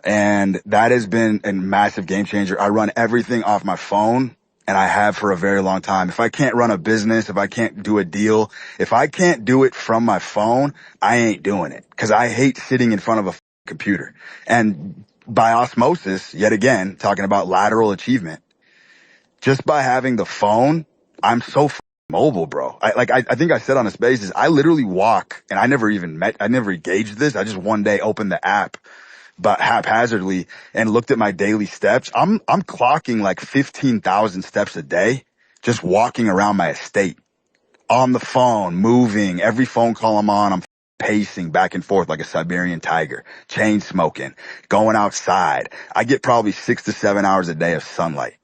And that has been a massive game changer. I run everything off my phone, and I have for a very long time. If I can't run a business, if I can't do a deal, if I can't do it from my phone, I ain't doing it. Cause I hate sitting in front of a computer. And by osmosis, yet again, talking about lateral achievement, just by having the phone, I'm so mobile, bro. I think I said on a spaces, I literally walk, and I never gauged this. I just one day opened the app, but haphazardly, and looked at my daily steps. I'm clocking like 15,000 steps a day, just walking around my estate on the phone, moving. Every phone call I'm on, I'm pacing back and forth like a Siberian tiger, chain smoking, going outside. I get probably 6 to 7 hours a day of sunlight.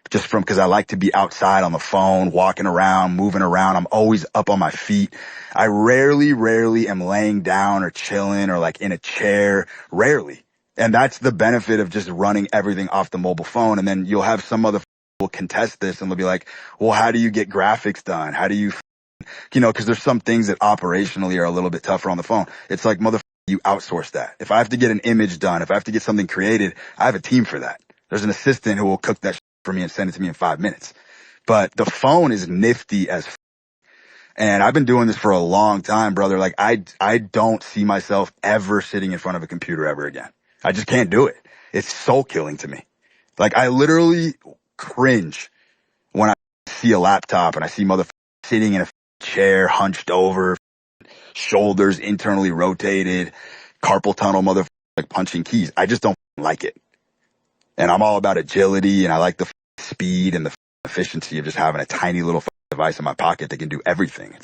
Just because I like to be outside on the phone, walking around, moving around. I'm always up on my feet. I rarely am laying down or chilling or like in a chair. Rarely. And that's the benefit of just running everything off the mobile phone. And then you'll have some other will contest this and they'll be like, well, how do you get graphics done? How do you, cause there's some things that operationally are a little bit tougher on the phone. It's like, you outsource that. If I have to get an image done, if I have to get something created, I have a team for that. There's an assistant who will cook that for me and send it to me in 5 minutes. But the phone is nifty as and I've been doing this for a long time, brother. Like I don't see myself ever sitting in front of a computer ever again. I just can't do it. It's soul killing to me. Like I literally cringe when I see a laptop and I see sitting in a chair, hunched over, shoulders internally rotated, carpal tunnel like punching keys. I just don't like it. And I'm all about agility, and I like the speed and the efficiency of just having a tiny little device in my pocket that can do everything.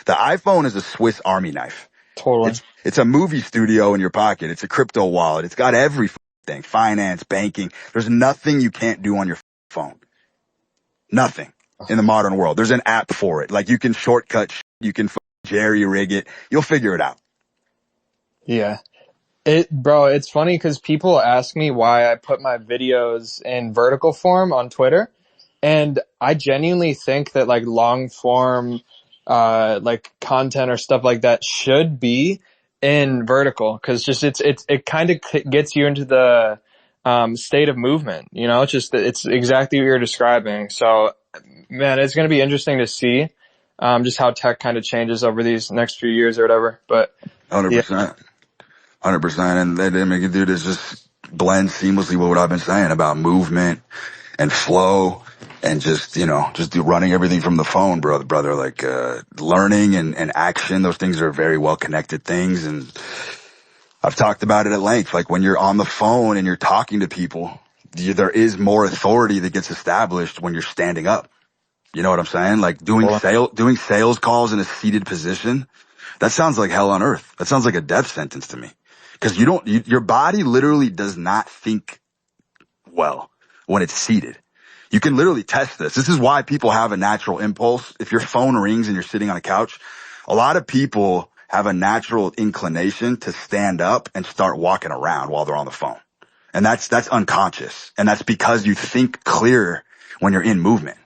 The iPhone is a Swiss Army knife. Totally. It's a movie studio in your pocket. It's a crypto wallet. It's got everything, finance, banking. There's nothing you can't do on your phone. Nothing in the modern world. There's an app for it. Like you can shortcut, you can jerry rig it. You'll figure it out. Yeah. Bro, it's funny because people ask me why I put my videos in vertical form on Twitter. And I genuinely think that like long form, like content or stuff like that should be in vertical. Cause just it kind of gets you into the, state of movement, it's just, it's exactly what you're describing. So man, it's going to be interesting to see, just how tech kind of changes over these next few years or whatever. But 100%. 100%. And they didn't make it, dude. It's just blend seamlessly with what I've been saying about movement and flow and just, just do running everything from the phone, brother, like, learning and action. Those things are very well connected things. And I've talked about it at length. Like when you're on the phone and you're talking to people, there is more authority that gets established when you're standing up. You know what I'm saying? Like doing sales calls in a seated position. That sounds like hell on earth. That sounds like a death sentence to me. Cause your body literally does not think well when it's seated. You can literally test this. This is why people have a natural impulse. If your phone rings and you're sitting on a couch, a lot of people have a natural inclination to stand up and start walking around while they're on the phone. And that's unconscious. And that's because you think clearer when you're in movement.